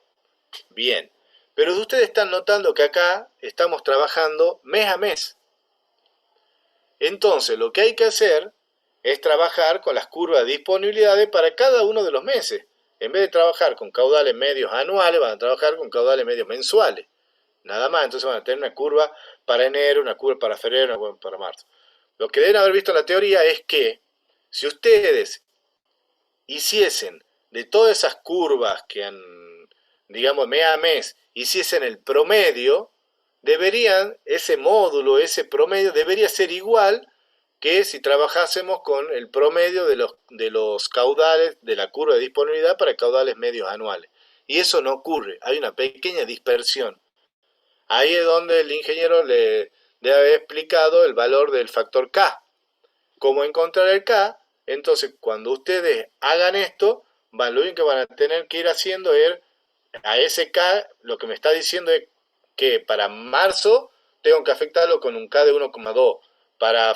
Bien, pero ustedes están notando que acá estamos trabajando mes a mes. Entonces, lo que hay que hacer es trabajar con las curvas de disponibilidades para cada uno de los meses. En vez de trabajar con caudales medios anuales, van a trabajar con caudales medios mensuales. Nada más, entonces van a tener una curva para enero, una curva para febrero, una curva para marzo. Lo que deben haber visto en la teoría es que si ustedes hiciesen de todas esas curvas que han, digamos, mes a mes, hiciesen el promedio, deberían, ese módulo, ese promedio, debería ser igual que si trabajásemos con el promedio de los caudales de la curva de disponibilidad para caudales medios anuales. Y eso no ocurre, hay una pequeña dispersión. Ahí es donde el ingeniero le debe haber explicado el valor del factor K. ¿Cómo encontrar el K? Entonces, cuando ustedes hagan esto, lo único que van a tener que ir haciendo es, a ese K, lo que me está diciendo es que para marzo tengo que afectarlo con un K de 1,2. Para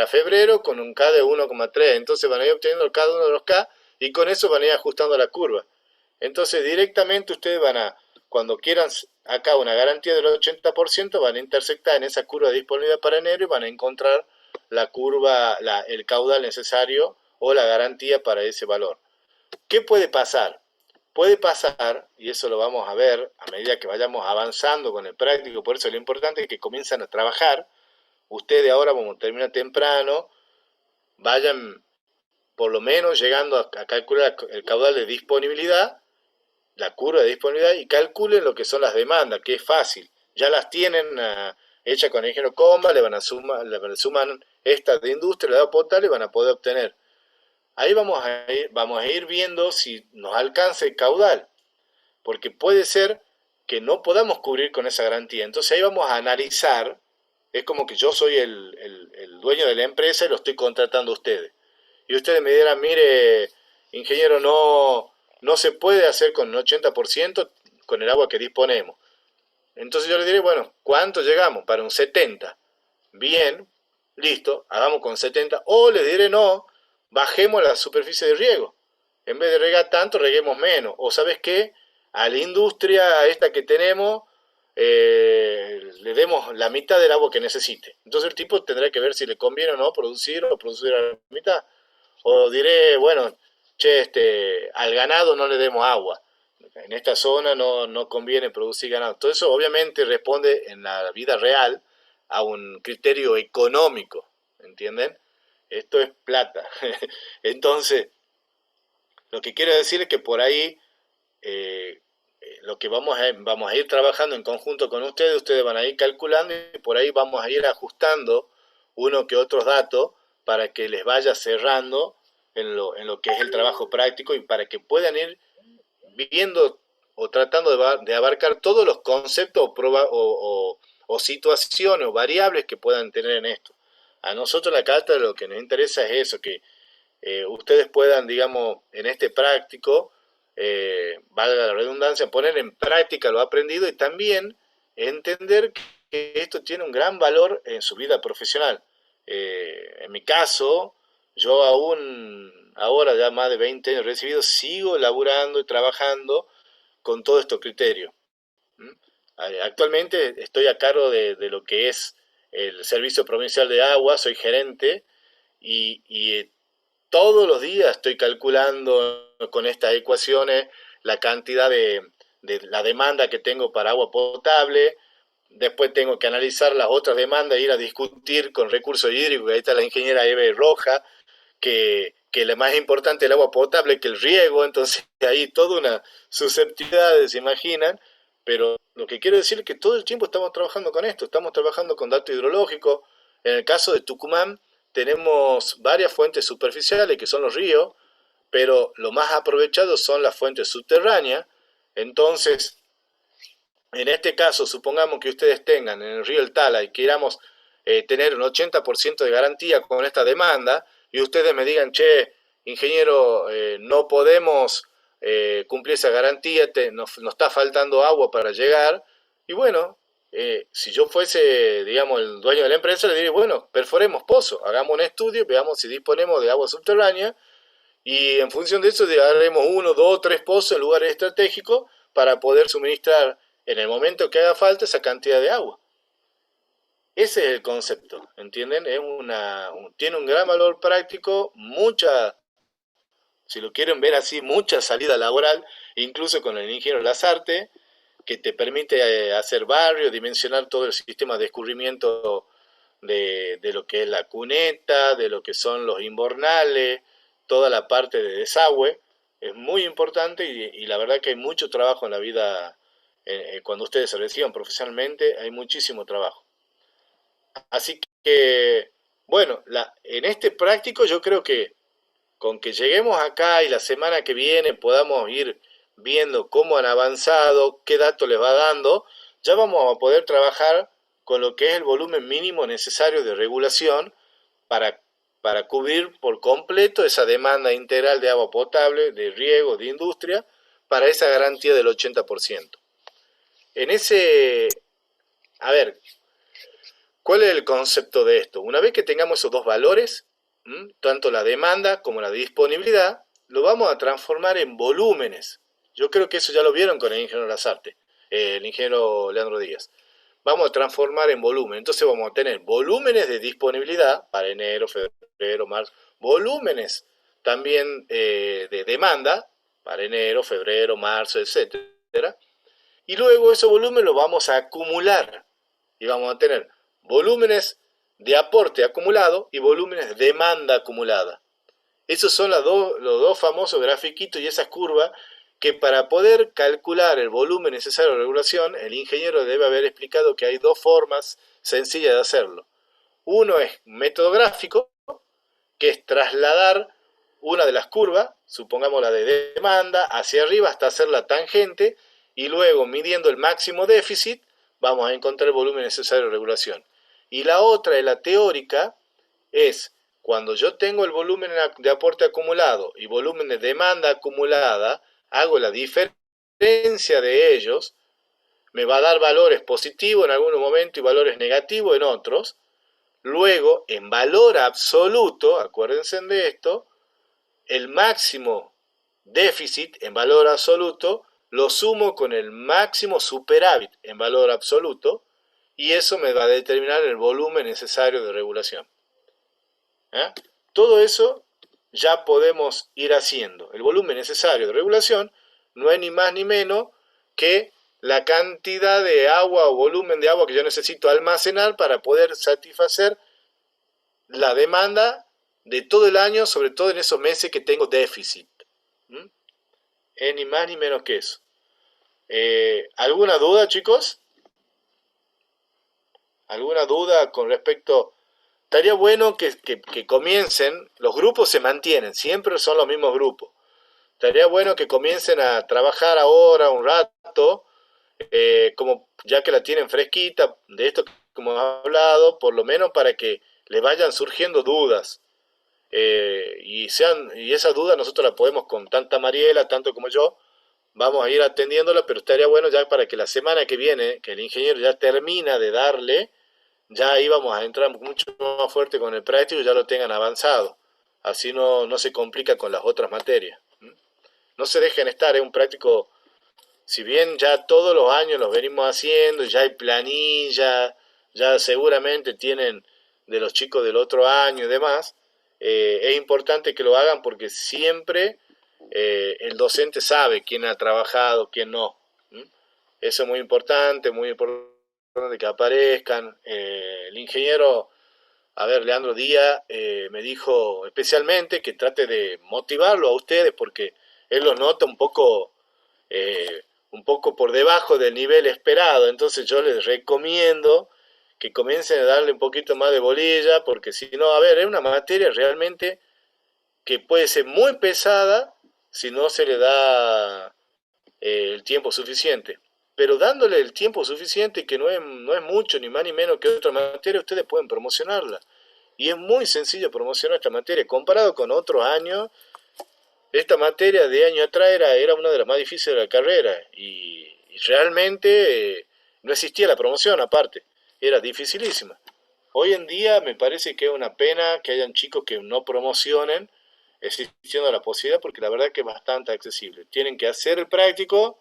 febrero con un K de 1,3. Entonces van a ir obteniendo cada uno de los K y con eso van a ir ajustando la curva. Entonces directamente ustedes van a, cuando quieran acá una garantía del 80%, van a intersectar en esa curva de disponibilidad para enero y van a encontrar la curva, el caudal necesario o la garantía para ese valor. ¿Qué puede pasar? Puede pasar, y eso lo vamos a ver a medida que vayamos avanzando con el práctico, por eso lo importante es que comiencen a trabajar. Ustedes ahora, como termina temprano, vayan por lo menos llegando a calcular el caudal de disponibilidad, la curva de disponibilidad, y calculen lo que son las demandas, que es fácil. Ya las tienen hechas con el ingeniero Comba, le suman estas de industria, le da potable y van a poder obtener. Ahí vamos a ir viendo si nos alcanza el caudal, porque puede ser que no podamos cubrir con esa garantía. Entonces ahí vamos a analizar. Es como que yo soy el dueño de la empresa y lo estoy contratando a ustedes. Y ustedes me dirán, mire, ingeniero, no se puede hacer con un 80% con el agua que disponemos. Entonces yo le diré, bueno, ¿cuánto llegamos? Para un 70%. Bien, listo, hagamos con 70%. O le diré, no, bajemos la superficie de riego. En vez de regar tanto, reguemos menos. O ¿sabes qué? A la industria esta que tenemos, le demos la mitad del agua que necesite. Entonces el tipo tendrá que ver si le conviene o no producir o producir a la mitad. O diré, bueno, che, al ganado no le demos agua. En esta zona no conviene producir ganado. Todo eso obviamente responde en la vida real a un criterio económico, ¿entienden? Esto es plata. Entonces, lo que quiero decir es que por ahí lo que vamos a ir trabajando en conjunto con ustedes van a ir calculando y por ahí vamos a ir ajustando uno que otros datos para que les vaya cerrando en lo que es el trabajo práctico y para que puedan ir viendo o tratando de abarcar todos los conceptos o situaciones o variables que puedan tener en esto. A nosotros la carta lo que nos interesa es eso, que ustedes puedan, digamos, en este práctico, valga la redundancia, poner en práctica lo aprendido y también entender que esto tiene un gran valor en su vida profesional. En mi caso, yo aún, ahora ya más de 20 años recibido, sigo laburando y trabajando con todos estos criterios. Actualmente estoy a cargo de lo que es el Servicio Provincial de Agua, soy gerente y todos los días estoy calculando con estas ecuaciones la cantidad de la demanda que tengo para agua potable. Después tengo que analizar las otras demandas e ir a discutir con recursos hídricos. Ahí está la ingeniera Eve Roja, que lo más importante es el agua potable que el riego. Entonces ahí toda una susceptibilidad, se imaginan. Pero lo que quiero decir es que todo el tiempo estamos trabajando con esto. Estamos trabajando con datos hidrológicos. En el caso de Tucumán tenemos varias fuentes superficiales que son los ríos, pero lo más aprovechado son las fuentes subterráneas. Entonces, en este caso, supongamos que ustedes tengan en el río El Tala y queramos tener un 80% de garantía con esta demanda, y ustedes me digan, che, ingeniero, no podemos cumplir esa garantía, nos está faltando agua para llegar, y bueno, si yo fuese, digamos, el dueño de la empresa, le diría, bueno, perforemos pozos, hagamos un estudio, veamos si disponemos de agua subterránea, y en función de eso haremos 1, 2, 3 pozos en lugares estratégicos para poder suministrar en el momento que haga falta esa cantidad de agua. Ese es el concepto, ¿entienden? Tiene un gran valor práctico, si lo quieren ver así, mucha salida laboral, incluso con el ingeniero Lazarte, que te permite hacer barrio, dimensionar todo el sistema de escurrimiento de lo que es la cuneta, de lo que son los invernales, toda la parte de desagüe. Es muy importante y la verdad que hay mucho trabajo en la vida. Cuando ustedes se reciban profesionalmente, hay muchísimo trabajo. Así que, bueno, en este práctico yo creo que con que lleguemos acá y la semana que viene podamos ir viendo cómo han avanzado, qué datos les va dando, ya vamos a poder trabajar con lo que es el volumen mínimo necesario de regulación para cubrir por completo esa demanda integral de agua potable, de riego, de industria, para esa garantía del 80%. A ver, ¿cuál es el concepto de esto? Una vez que tengamos esos dos valores, tanto la demanda como la disponibilidad, lo vamos a transformar en volúmenes. Yo creo que eso ya lo vieron con el ingeniero Lazarte, el ingeniero Leandro Díaz. Vamos a transformar en volumen. Entonces vamos a tener volúmenes de disponibilidad para enero, febrero, marzo, volúmenes también de demanda para enero, febrero, marzo, etcétera. Y luego ese volumen lo vamos a acumular y vamos a tener volúmenes de aporte acumulado y volúmenes de demanda acumulada. Esos son los dos famosos grafiquitos y esas curvas que para poder calcular el volumen necesario de regulación, el ingeniero debe haber explicado que hay dos formas sencillas de hacerlo. Uno es método gráfico, que es trasladar una de las curvas, supongamos la de demanda, hacia arriba hasta hacer la tangente, y luego midiendo el máximo déficit, vamos a encontrar el volumen necesario de regulación. Y la otra, de la teórica, es cuando yo tengo el volumen de aporte acumulado y volumen de demanda acumulada, hago la diferencia de ellos, me va a dar valores positivos en algunos momentos y valores negativos en otros. Luego, en valor absoluto, acuérdense de esto, el máximo déficit en valor absoluto lo sumo con el máximo superávit en valor absoluto y eso me va a determinar el volumen necesario de regulación. Todo eso ya podemos ir haciendo. El volumen necesario de regulación no es ni más ni menos que la cantidad de agua o volumen de agua que yo necesito almacenar para poder satisfacer la demanda de todo el año, sobre todo en esos meses que tengo déficit. Es ni más ni menos que eso. ¿Alguna duda, chicos? ¿Alguna duda con respecto? Estaría bueno que comiencen, los grupos se mantienen, siempre son los mismos grupos. Estaría bueno que comiencen a trabajar ahora un rato, como ya que la tienen fresquita, de esto que hemos hablado, por lo menos para que les vayan surgiendo dudas. Y esas dudas nosotros las podemos con tanta Mariela, tanto como yo, vamos a ir atendiéndola, pero estaría bueno ya para que la semana que viene, que el ingeniero ya termina de darle, ya ahí vamos a entrar mucho más fuerte con el práctico y ya lo tengan avanzado. Así no se complica con las otras materias. No se dejen estar, es un práctico, si bien ya todos los años los venimos haciendo, ya hay planilla, ya seguramente tienen de los chicos del otro año y demás, es importante que lo hagan porque siempre el docente sabe quién ha trabajado, quién no. Eso es muy importante que aparezcan. El ingeniero, Leandro Díaz, me dijo especialmente que trate de motivarlo a ustedes porque él los nota un poco por debajo del nivel esperado. Entonces yo les recomiendo que comiencen a darle un poquito más de bolilla, porque si no, a ver, es una materia realmente que puede ser muy pesada si no se le da el tiempo suficiente. Pero dándole el tiempo suficiente, que no es mucho ni más ni menos que otra materia, ustedes pueden promocionarla. Y es muy sencillo promocionar esta materia. Comparado con otros años, esta materia de año atrás era una de las más difíciles de la carrera. Y realmente no existía la promoción aparte. Era dificilísima. Hoy en día me parece que es una pena que hayan chicos que no promocionen existiendo la posibilidad, porque la verdad que es bastante accesible. Tienen que hacer el práctico,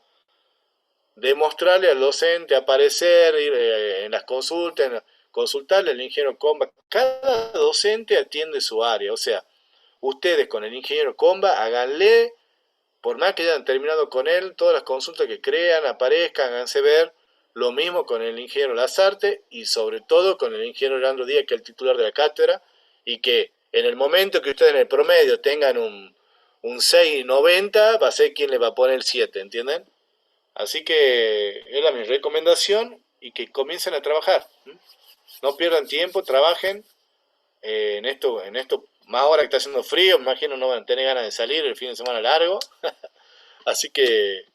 demostrarle al docente, aparecer, ir en las consultas, consultarle al ingeniero Comba. Cada docente atiende su área, o sea, ustedes con el ingeniero Comba háganle, por más que hayan terminado con él, todas las consultas que crean, aparezcan, háganse ver. Lo mismo con el ingeniero Lazarte y sobre todo con el ingeniero Leandro Díaz, que es el titular de la cátedra, y que en el momento que ustedes en el promedio tengan un 6,90, va a ser quien le va a poner el 7, ¿entienden? Así que es mi recomendación y que comiencen a trabajar. No pierdan tiempo, trabajen en esto, más ahora que está haciendo frío, me imagino no van a tener ganas de salir el fin de semana largo. Así que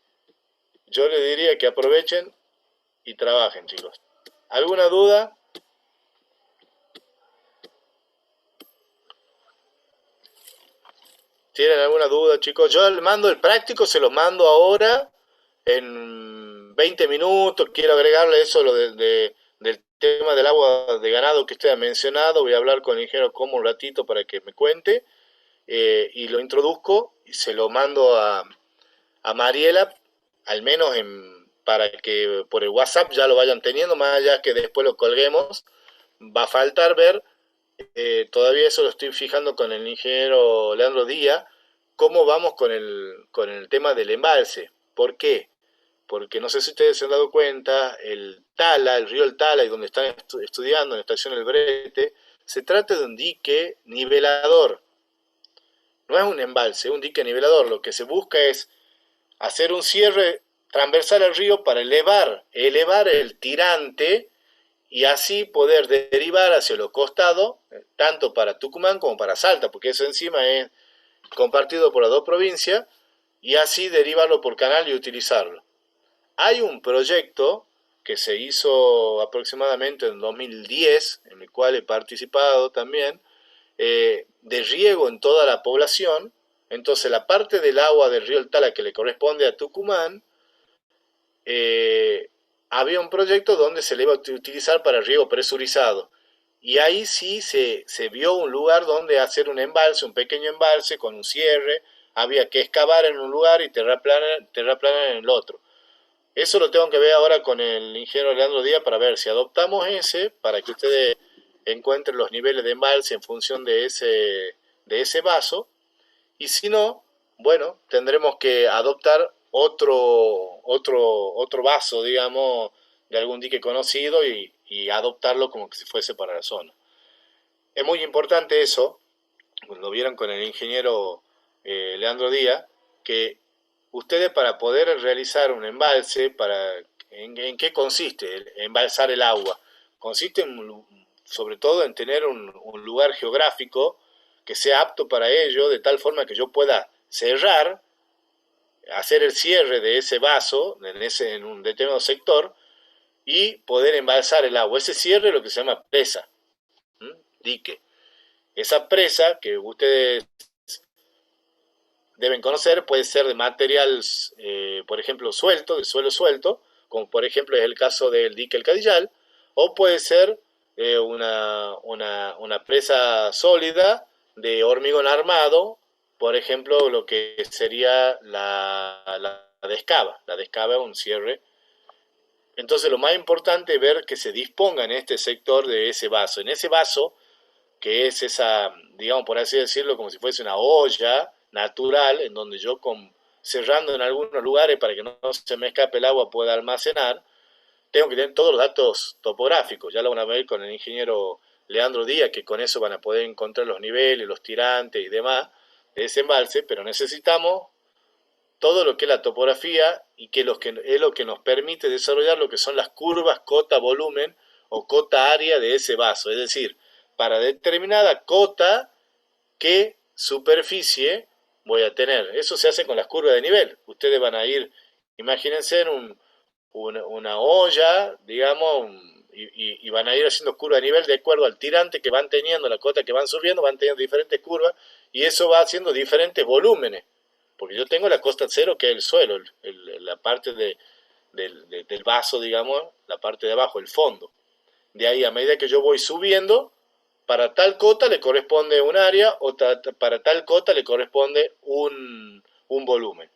yo les diría que aprovechen y trabajen, chicos. ¿Alguna duda? ¿Tienen alguna duda, chicos? Yo les mando el práctico, se los mando ahora en 20 minutos. Quiero agregarle eso del tema del agua de ganado que usted ha mencionado. Voy a hablar con el ingeniero como un ratito para que me cuente. Y lo introduzco y se lo mando a Mariela, al menos para que por el WhatsApp ya lo vayan teniendo, más allá que después lo colguemos. Va a faltar ver, todavía eso lo estoy fijando con el ingeniero Leandro Díaz, cómo vamos con el tema del embalse. ¿Por qué? Porque no sé si ustedes se han dado cuenta, el Tala, el río El Tala, y donde están estudiando en la estación El Brete, se trata de un dique nivelador. No es un embalse, es un dique nivelador. Lo que se busca es hacer un cierre transversal al río para elevar el tirante y así poder derivar hacia los costados, tanto para Tucumán como para Salta, porque eso encima es compartido por las dos provincias, y así derivarlo por canal y utilizarlo. Hay un proyecto que se hizo aproximadamente en 2010, en el cual he participado también, de riego en toda la población. Entonces la parte del agua del río El Tala que le corresponde a Tucumán, había un proyecto donde se le iba a utilizar para riego presurizado. Y ahí sí se vio un lugar donde hacer un embalse, un pequeño embalse con un cierre. Había que excavar en un lugar y terraplanar en el otro. Eso lo tengo que ver ahora con el ingeniero Leandro Díaz para ver si adoptamos ese, para que ustedes encuentren los niveles de embalse en función de ese vaso. Y si no, bueno, tendremos que adoptar otro vaso, digamos, de algún dique conocido y adoptarlo como que si fuese para la zona. Es muy importante eso, lo vieron con el ingeniero Leandro Díaz, que ustedes para poder realizar un embalse, ¿en qué consiste el embalsar el agua? Consiste sobre todo en tener un lugar geográfico que sea apto para ello, de tal forma que yo pueda cerrar, hacer el cierre de ese vaso en un determinado sector y poder embalsar el agua. Ese cierre es lo que se llama presa, dique. Esa presa que ustedes deben conocer puede ser de material, por ejemplo, suelto, de suelo suelto, como por ejemplo es el caso del dique El Cadillal, o puede ser una presa sólida de hormigón armado, por ejemplo, lo que sería la descava. La descava es un cierre. Entonces lo más importante es ver que se disponga en este sector de ese vaso. En ese vaso, que es esa, digamos por así decirlo, como si fuese una olla natural, en donde yo cerrando en algunos lugares para que no se me escape el agua pueda almacenar, tengo que tener todos los datos topográficos. Ya lo van a ver con el ingeniero Leandro Díaz, que con eso van a poder encontrar los niveles, los tirantes y demás de ese embalse, pero necesitamos todo lo que es la topografía y que es lo que nos permite desarrollar lo que son las curvas cota-volumen o cota área de ese vaso. Es decir, para determinada cota, ¿qué superficie voy a tener? Eso se hace con las curvas de nivel. Ustedes van a ir, imagínense en una olla, digamos, y van a ir haciendo curva de nivel de acuerdo al tirante que van teniendo, la cota que van subiendo, van teniendo diferentes curvas, y eso va haciendo diferentes volúmenes. Porque yo tengo la costa cero, que es el suelo, la parte del vaso, digamos, la parte de abajo, el fondo. De ahí, a medida que yo voy subiendo, para tal cota le corresponde un área, o para tal cota le corresponde un volumen.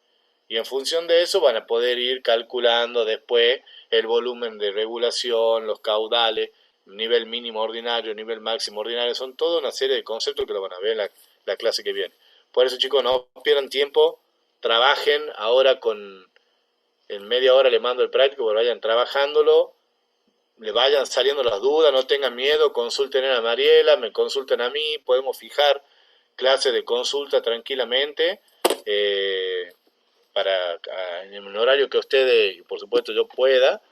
Y en función de eso van a poder ir calculando después el volumen de regulación, los caudales, nivel mínimo ordinario, nivel máximo ordinario. Son toda una serie de conceptos que lo van a ver en la clase que viene. Por eso, chicos, no pierdan tiempo, trabajen ahora en media hora les mando el práctico, que vayan trabajándolo, le vayan saliendo las dudas, no tengan miedo, consulten a Mariela, me consulten a mí, podemos fijar clases de consulta tranquilamente, en un horario que ustedes, y por supuesto yo pueda,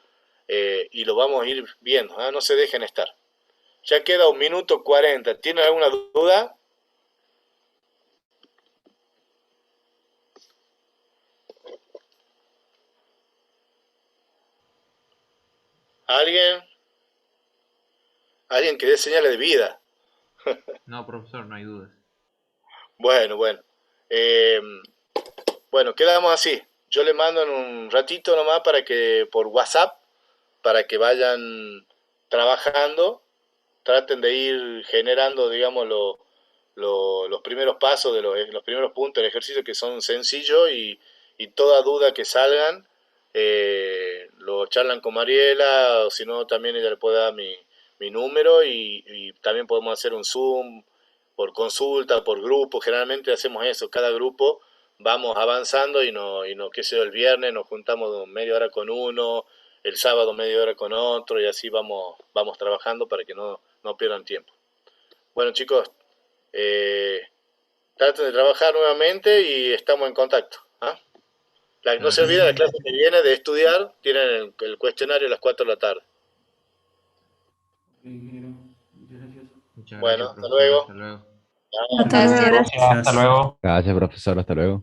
y lo vamos a ir viendo, no se dejen estar. Ya queda 1 minuto 40, ¿tienen alguna duda? ¿Alguien? ¿Alguien que dé señales de vida? No, profesor, no hay dudas. Bueno. Bueno, quedamos así. Yo le mando en un ratito nomás por WhatsApp, para que vayan trabajando, traten de ir generando, digamos, los primeros pasos de los primeros puntos del ejercicio, que son sencillos, y toda duda que salgan, lo charlan con Mariela, o si no también ella le puede dar mi número, y también podemos hacer un Zoom por consulta, por grupo. Generalmente hacemos eso, cada grupo vamos avanzando, qué sé yo, el viernes nos juntamos media hora con uno, el sábado media hora con otro, y así vamos trabajando para que no pierdan tiempo. Bueno, chicos, traten de trabajar nuevamente y estamos en contacto. No se olviden, la clase que viene de estudiar, tienen el cuestionario a las 4 de la tarde. Muchas Bueno, gracias, hasta profesor. luego. Hasta luego. Hasta luego, gracias. Hasta luego. Gracias, profesor. Hasta luego.